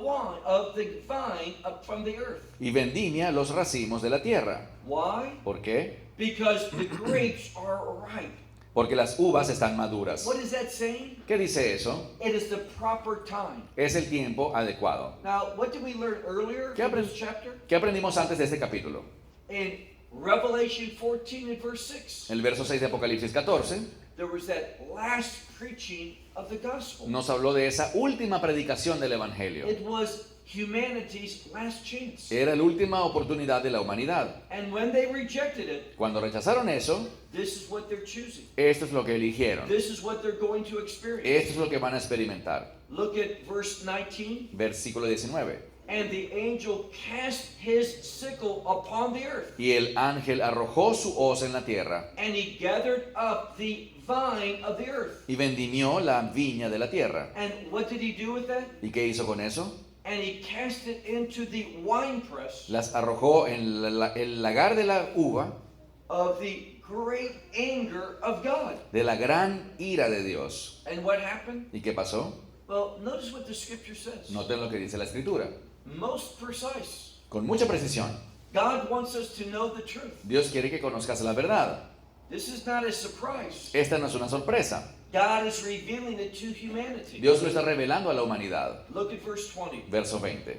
vine up from the earth. Y vendimia los racimos de la tierra. Why? ¿Por qué? Because the grapes are ripe. Porque las uvas están maduras. What is that saying? ¿Qué dice eso? It is the proper time. Es el tiempo adecuado. Now, what did we learn earlier ¿Qué in this aprend- chapter? ¿Qué aprendimos antes de este capítulo? In Revelation 14 and verse 6, El verso 6 de Apocalipsis 14 there was that last preaching of the gospel. nos habló de esa última predicación del Evangelio. It was humanity's last chance. Era la última oportunidad de la humanidad. And when they rejected it, Cuando rechazaron eso, this is what they're choosing. esto es lo que eligieron. This is what they're going to experience. Esto es lo que van a experimentar. Look at verse 19. Versículo 19. And the angel cast his sickle upon the earth, Y el ángel arrojó su hoz en la tierra and he gathered up the vine of the earth. y vendimió la viña de la tierra. And what did he do with that? ¿Y qué hizo con eso? And he cast it into the winepress Las arrojó en el lagar de la uva of the great anger of God. de la gran ira de Dios. And what happened? ¿Y qué pasó? Well, notice what the scripture says. Noten lo que dice la Escritura. Most precise. Con mucha precisión. God wants us to know the truth. Dios quiere que conozcas la verdad. This is not a surprise. Esta no es una sorpresa. God is revealing it to humanity. Dios lo está revelando a la humanidad. Look at verse 20. Verso 20.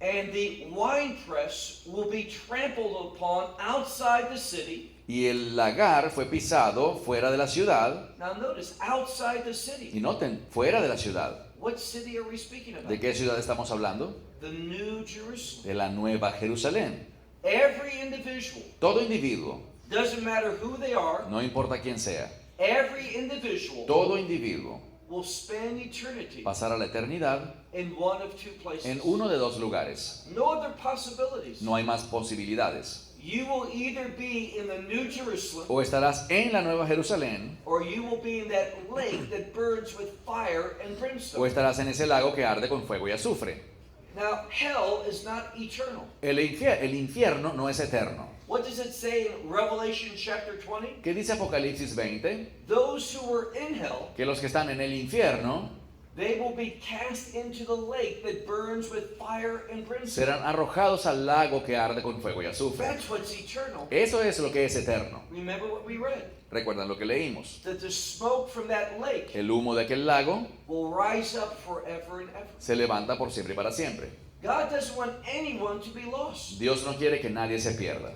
And the winepress will be trampled upon outside the city. Y el lagar fue pisado fuera de la ciudad. Now notice, outside the Y city. noten, fuera de la ciudad. What city are we speaking about? ¿De qué ciudad estamos hablando? The New Jerusalem. De la Nueva Jerusalén. Every individual, Todo individuo, doesn't matter who they are, no importa quién sea, every individual todo individuo will spend eternity pasará la eternidad in one of two places. en uno de dos lugares. No other possibilities. No hay más posibilidades. You will either be in the New Jerusalem O estarás en la Nueva Jerusalén or you will be in that lake that burns with fire and o brimstone. estarás en ese lago que arde con fuego y azufre. Now, hell is not eternal. El infierno no es eterno. What does it say in Revelation chapter 20? ¿Qué dice Apocalipsis 20? Those who were in hell, Que los que están en el infierno they will be cast into the lake that burns with fire and brimstone. serán arrojados al lago que arde con fuego y azufre. That's what's eternal. Eso es lo que es eterno. Remember what we read? ¿Recuerdan lo que leímos? That the smoke from that lake El humo de aquel lago will rise up forever and ever. se levanta por siempre y para siempre. God doesn't want anyone to be lost. Dios no quiere que nadie se pierda.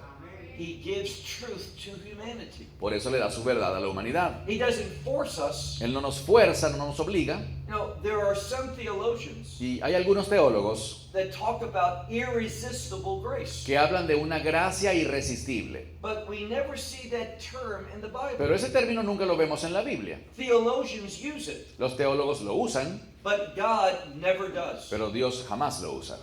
He gives truth to humanity. Por eso le da su verdad a la humanidad. He doesn't force us. Él no nos fuerza, no nos obliga. No, there are some theologians Y hay algunos teólogos that talk about irresistible grace. que hablan de una gracia irresistible. But we never see that term in the Bible. Pero ese término nunca lo vemos en la Biblia. Theologians use it, Los teólogos lo usan, but God never does. pero Dios jamás lo usa.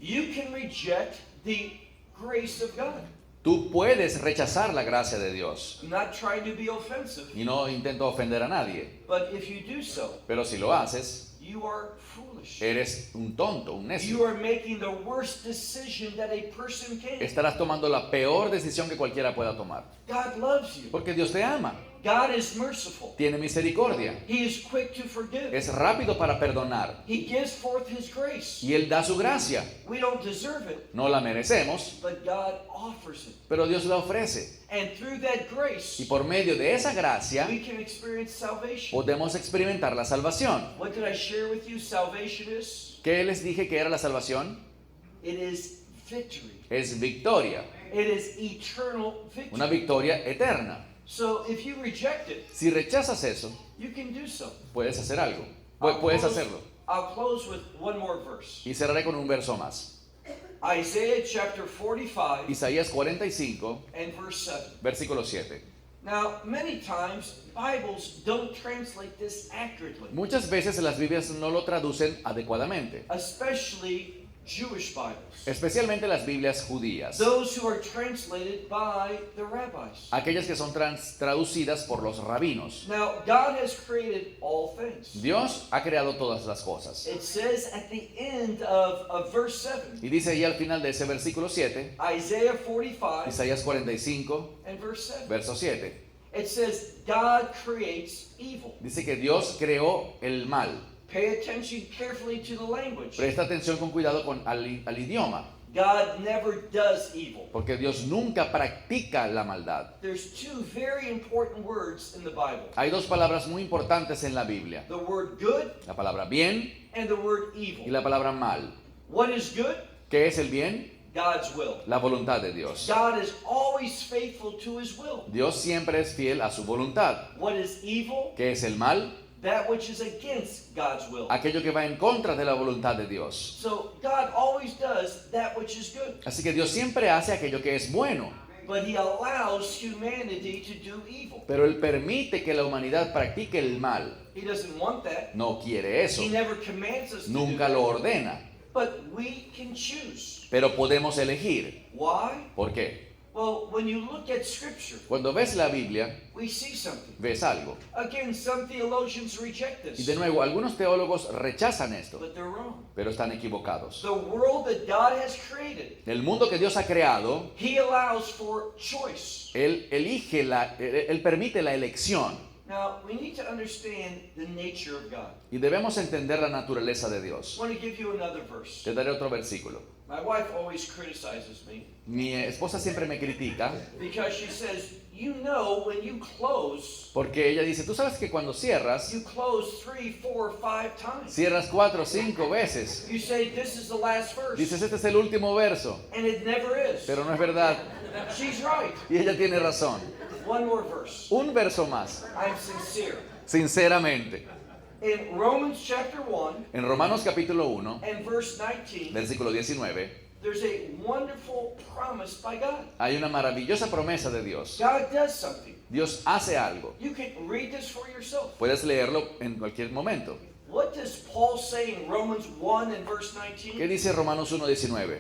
You can reject the grace of God. Tú puedes rechazar la gracia de Dios. I'm not trying to be offensive, Y no intento ofender a nadie. but if you do so, Pero si lo haces, you are foolish. foolish. eres un tonto, un You necio. are making the worst decision that a person can. Estarás tomando la peor decisión que cualquiera pueda tomar. God loves you. Porque Dios te ama, God is merciful. tiene misericordia, He is quick to forgive. es rápido para perdonar He gives forth His grace. y Él da su gracia. We don't deserve it, No la merecemos, but God offers it. pero Dios la ofrece. And through that Y grace, por medio de esa gracia we can experience salvation. podemos experimentar la salvación. What did I share with you salvation is? ¿Qué les dije que era la salvación? It is victory. Es victoria, It is eternal una victory. victoria eterna. So if you reject it, Si rechazas eso, you can do so. puedes hacer algo. I'll Puedes close- hacerlo. I'll close with one more verse. Y cerraré con un verso más. Isaiah chapter 45 Isaías 45, and verse 7. versículo 7. Now, many times Bibles don't translate this accurately, Muchas veces las Biblias no lo traducen adecuadamente, especially Jewish Bibles. especialmente las Biblias judías, Those who are translated by the rabbis. aquellas que son traducidas por los rabinos. Now, God has created all things. Dios ha creado todas las cosas. It says at the end of verse 7, Y dice ahí al final de ese versículo 7, Isaiah 45 Isaías 45, and verse 7. verso 7, It says, God creates evil. dice que Dios creó el mal. Pay attention carefully to the language. Presta atención con cuidado al idioma, God never does evil. porque Dios nunca practica la maldad. There's two very important words in the Bible. Hay dos palabras muy importantes en la Biblia, The word good la palabra bien and the word y evil. la palabra mal. What is good? ¿Qué es el bien? God's will. La voluntad de Dios. God is always faithful to His will. Dios siempre es fiel a su voluntad. What is evil? ¿Qué es el mal? That which is against God's will. Aquello que va en contra de la voluntad de Dios. So God always does that which is good, Así que Dios siempre hace aquello que es bueno, but He allows humanity to do evil. pero Él permite que la humanidad practique el mal. He doesn't want that. No quiere eso, He never commands us to do nunca that. lo ordena, But we can choose. pero podemos elegir. Why? ¿Por qué? Well, when you look at Scripture, Cuando ves la Biblia, we see something. ves algo. Again, some theologians reject Y this, de nuevo, algunos teólogos rechazan esto, but they're wrong. pero están equivocados. The world that God has created, El mundo que Dios ha creado, He allows for choice. Él elige Él permite la elección. Now, we need to understand the nature of God. Y debemos entender la naturaleza de Dios. I want to give you another verse. Te daré otro versículo. My wife always criticizes me Mi esposa siempre me critica because she says, you know, when you close, porque ella dice, tú sabes que cuando cierras, you close 3, 4, 5 times. cierras 4 o 5 veces. You say, this is the last verse. Dices, este es el último verso, And it never is. pero no es verdad. She's right. Y ella tiene razón. One more verse. Un verso más, I'm sincere. sinceramente. In Romans chapter 1 En Romanos capítulo 1, and verse 19, versículo 19, there's a wonderful promise by God. hay una maravillosa promesa de Dios. God does something. Dios hace algo. You can read this for yourself. Puedes leerlo en cualquier momento. What does Paul say in Romans 1 and verse ¿Qué 19? dice Romanos 1:19?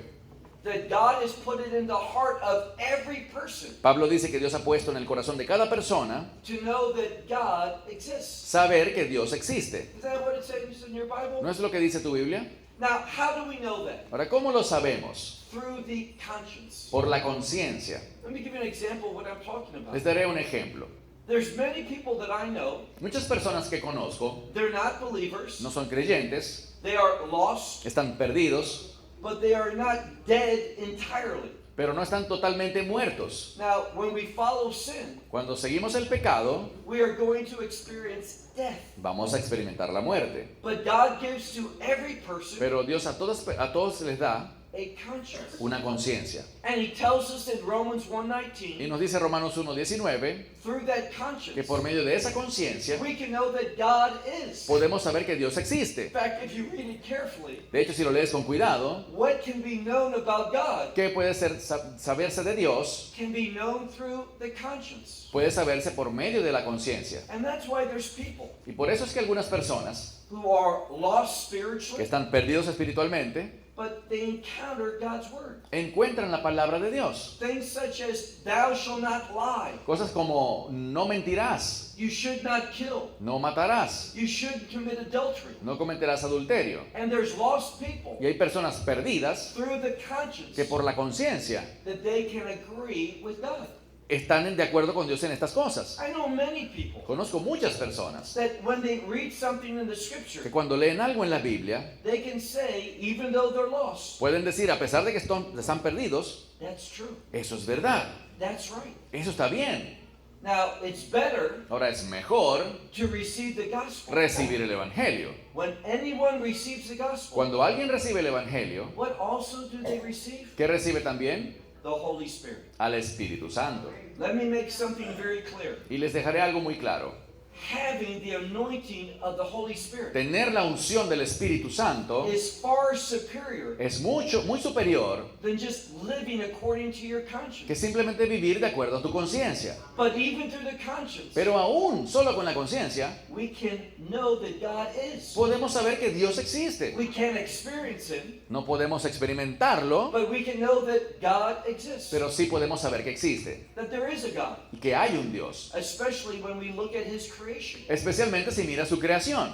That God has put it in the heart of every person Pablo dice que Dios ha puesto en el corazón de cada persona to know that God exists. saber que Dios existe. Is that what it says in your Bible? ¿No es lo que dice tu Biblia? Now, how do we know that? Ahora, ¿cómo lo sabemos? Through the conscience. Por la conciencia. Let me give you an example of what I'm talking about. Les daré un ejemplo. There's many people that I know, Muchas personas que conozco they're not believers, no son creyentes, they are lost, están perdidos, but they are not dead entirely. pero no están totalmente muertos. Now, when we follow sin, Cuando seguimos el pecado, we are going to experience death. vamos a experimentar la muerte. But God gives to every person Pero Dios a todos les da a conscience. una conciencia. And He tells us in Romans Y 1:19, nos dice Romanos 1:19 through that que conscience, por medio de esa conciencia we can know that God is. podemos saber que Dios existe. In fact, if you read it carefully, De hecho, si lo lees con cuidado, what can be known about God ¿qué puede saberse de Dios? can be known through the conscience. Puede saberse por medio de la conciencia. And that's why there's people Y por eso es que algunas personas who are lost que spiritually, están perdidos espiritualmente, but they encounter God's word. encuentran la palabra de Dios. Things such as thou shalt not lie, Cosas como no mentirás, you should not kill, no matarás, you shouldn't commit adultery. no cometerás adulterio. And there's lost people Y hay personas perdidas through the conscience que por la conciencia that they can agree with God. están de acuerdo con Dios en estas cosas. I know many people Conozco muchas personas that when they read something in the que scripture, cuando leen algo en la Biblia they can say, even though they're lost, pueden decir, a pesar de que están perdidos, that's true, eso es verdad, that's right. eso está bien. Now, it's better Ahora es mejor to receive the gospel. recibir el Evangelio. When anyone receives the gospel, Cuando alguien recibe el Evangelio, what also do they receive? ¿qué recibe también? The Holy Spirit. Al Espíritu Santo. Let me make something very clear. Y les dejaré algo muy claro. Having the anointing of the Holy Spirit Tener la unción del Espíritu Santo is far superior es muy superior than just living according to your conscience. que simplemente vivir de acuerdo a tu conciencia. But even through the conscience, Pero aún solo con la conciencia we can know that God is. podemos saber que Dios existe. We can't experience Him, No podemos experimentarlo, but we can know that God exists. pero sí podemos saber que existe That there is a God, y que hay un Dios, especially when we look at His creation. especialmente si mira su creación.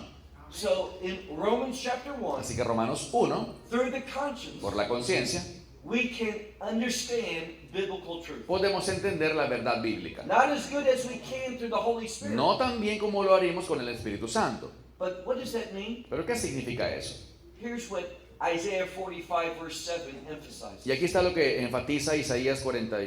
So in Romans chapter 1, Así que Romanos 1, through the conscience, por la conciencia, we can understand biblical truth. podemos entender la verdad bíblica. Not as good as we can through the Holy Spirit. No tan bien como lo haríamos con el Espíritu Santo. But what does that mean? ¿Pero qué significa eso? Here's what Isaiah 45 verse 7 emphasizes. Y aquí está lo que enfatiza Isaías 40.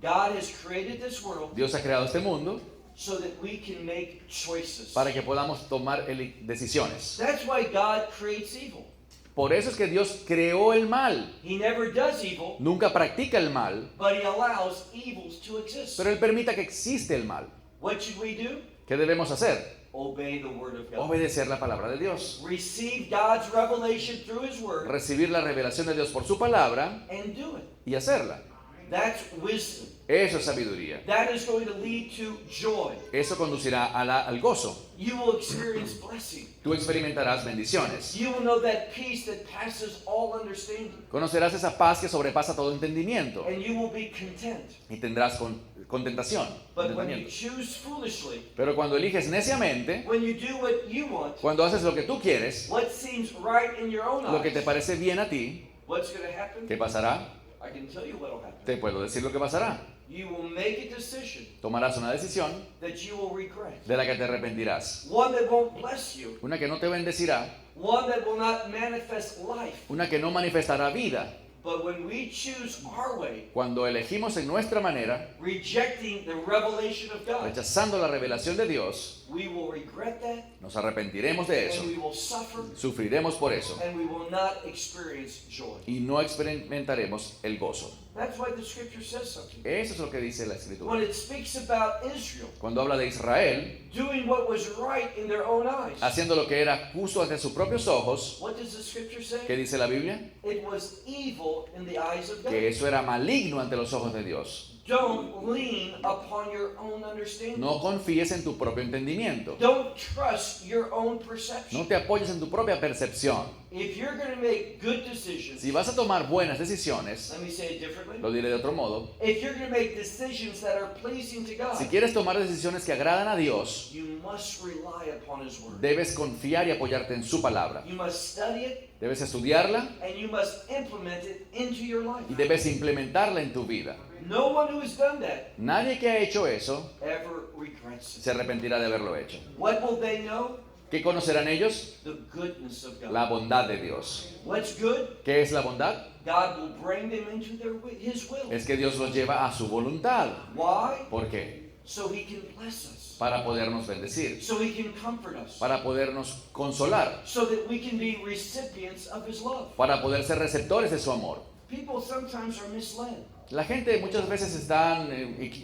God has created this world Dios ha creado este mundo so that we can make choices. para que podamos tomar decisiones. That's why God creates evil. Por eso es que Dios creó el mal. He never does evil, Nunca practica el mal, but He allows evils to exist. pero Él permite que existe el mal. What should we do? ¿Qué debemos hacer? Obey the word of God. Obedecer la palabra de Dios. Receive God's revelation through His word Recibir la revelación de Dios por su palabra and do it. y hacerla. That's wisdom. Eso es sabiduría. That is going to lead to joy. Eso conducirá al gozo. You will experience blessing. Tú experimentarás bendiciones. You will know that peace that passes all understanding. Conocerás esa paz que sobrepasa todo entendimiento And you will be content. y tendrás contentación. But when you contentamiento. choose foolishly, Pero cuando eliges neciamente, when you do what you want, cuando haces lo que tú quieres, what seems right in your own lo que te eyes, parece bien a ti, what's going to happen? ¿qué pasará? I can tell you what will happen. Te puedo decir lo que pasará. You will make a decision Tomarás una decisión that you will regret. de la que te arrepentirás. One that won't bless you. Una que no te bendecirá, One that will not manifest life. una que no manifestará vida. But when we choose our way, Cuando elegimos en nuestra manera, rejecting the revelation of God, rechazando la revelación de Dios, we will regret that, nos arrepentiremos de eso, and we will suffer, sufriremos por eso and we will not experience joy. y no experimentaremos el gozo. That's why the scripture says something. Eso es lo que dice la When Escritura. it speaks about Israel Cuando habla de Israel, doing what was right in their own eyes, haciendo lo que era justo ante sus propios ojos, what does the scripture ¿qué say? dice la Biblia? It was evil in the eyes of God. Que eso era maligno ante los ojos de Dios. Don't lean upon your own understanding. No confíes en tu propio entendimiento. Don't trust your own perception. No te apoyes en tu propia percepción. If you're going to make good decisions, Si vas a tomar buenas decisiones, let me say it differently. lo diré de otro modo, If you're going to make decisions that are pleasing to God, si quieres tomar decisiones que agradan a Dios, you must rely upon His Word. debes confiar y apoyarte en su palabra. You must study it Debes estudiarla and you must implement it into your life. y debes implementarla en tu vida. No one who has done that Nadie que ha hecho eso ever regrets it. se arrepentirá de haberlo hecho. What will they know? ¿Qué conocerán ellos? The goodness of God. La bondad de Dios. What's good? ¿Qué es la bondad? God will bring them into His will. Es que Dios los lleva a su voluntad. Why? ¿Por qué? So He can bless us. Para podernos bendecir, So He can comfort us. para podernos consolar, So that we can be recipients of His love. para poder ser receptores de su amor. People sometimes are misled. La gente muchas veces están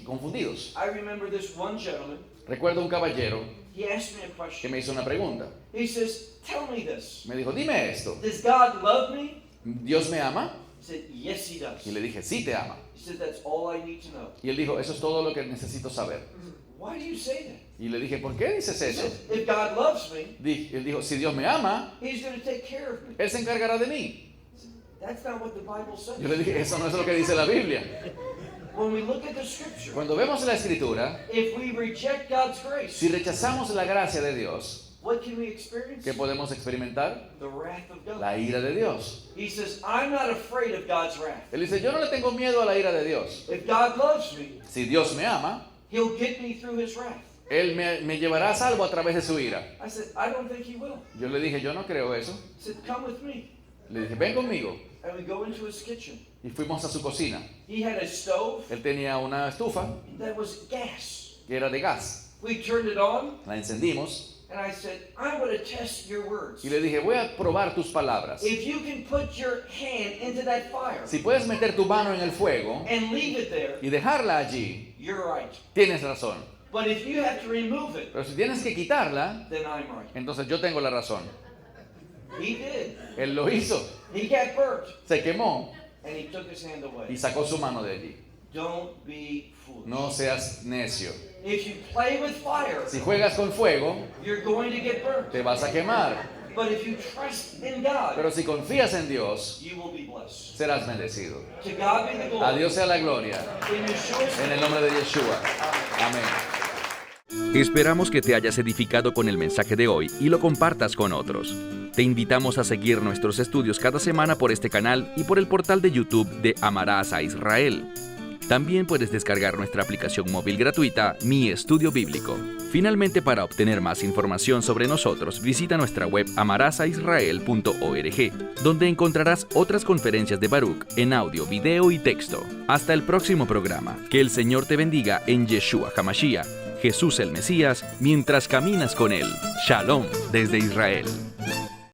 confundidos. I remember this one gentleman. Recuerdo un caballero He asked me a que question. me hizo una pregunta. He says, "Tell me this. Me dijo, dime esto, Does God love me?" ¿Dios me ama? I said, "Yes, He does." Y le dije, sí te ama. He said, "That's all I need to know." Y él dijo, eso es todo lo que necesito saber. Why do you say that? Y le dije, ¿por qué dices He eso? said, "If God loves me, Él dijo, si Dios me ama, He's going to take care of me." Él se encargará de mí. That's not what the Bible says. Yo le dije, eso no es lo que dice la Biblia. When we look at the scripture, Cuando vemos la Escritura, if we reject God's grace, si rechazamos la gracia de Dios, what can we experience? ¿qué podemos experimentar? The wrath of God. La ira de Dios. He says, I'm not afraid of God's wrath. Él dice, yo no le tengo miedo a la ira de Dios. If God loves me, Si Dios me ama, He'll get me through His wrath. Él me llevará a salvo a través de su ira. I said, I don't think He will. Yo le dije, yo no creo eso. He said, come with me. Le dije, ven conmigo. And we go into His kitchen. Y fuimos a su cocina. He had a stove Él tenía una estufa that was gas. que era de gas. We turned it on, La encendimos and I said, I'm going to test your words. y le dije, voy a probar tus palabras. If you can put your hand into that fire Si puedes meter tu mano en el fuego and leave it there, y dejarla allí, you're right. tienes razón. But if you have to remove it, Pero si tienes que quitarla, then I'm right. entonces yo tengo la razón. He did. Él lo hizo, He got burnt, se quemó and he took his hand away. y sacó su mano de allí. Don't be foolish. No seas necio. If you play with fire, Si juegas con fuego, you're going to get burnt. te vas a quemar. But if you trust in God, Pero si confías en Dios, you will be blessed. serás bendecido. To God be the A glory. Dios sea la gloria. In Yeshua's En el nombre de Yeshua. Amén. Esperamos que te hayas edificado con el mensaje de hoy y lo compartas con otros. Te invitamos a seguir nuestros estudios cada semana por este canal y por el portal de YouTube de Amarás a Israel. También puedes descargar nuestra aplicación móvil gratuita Mi Estudio Bíblico. Finalmente, para obtener más información sobre nosotros, visita nuestra web amarasaisrael.org, donde encontrarás otras conferencias de Baruch en audio, video y texto. Hasta el próximo programa. Que el Señor te bendiga en Yeshua HaMashiach, Jesús el Mesías, mientras caminas con Él. Shalom desde Israel.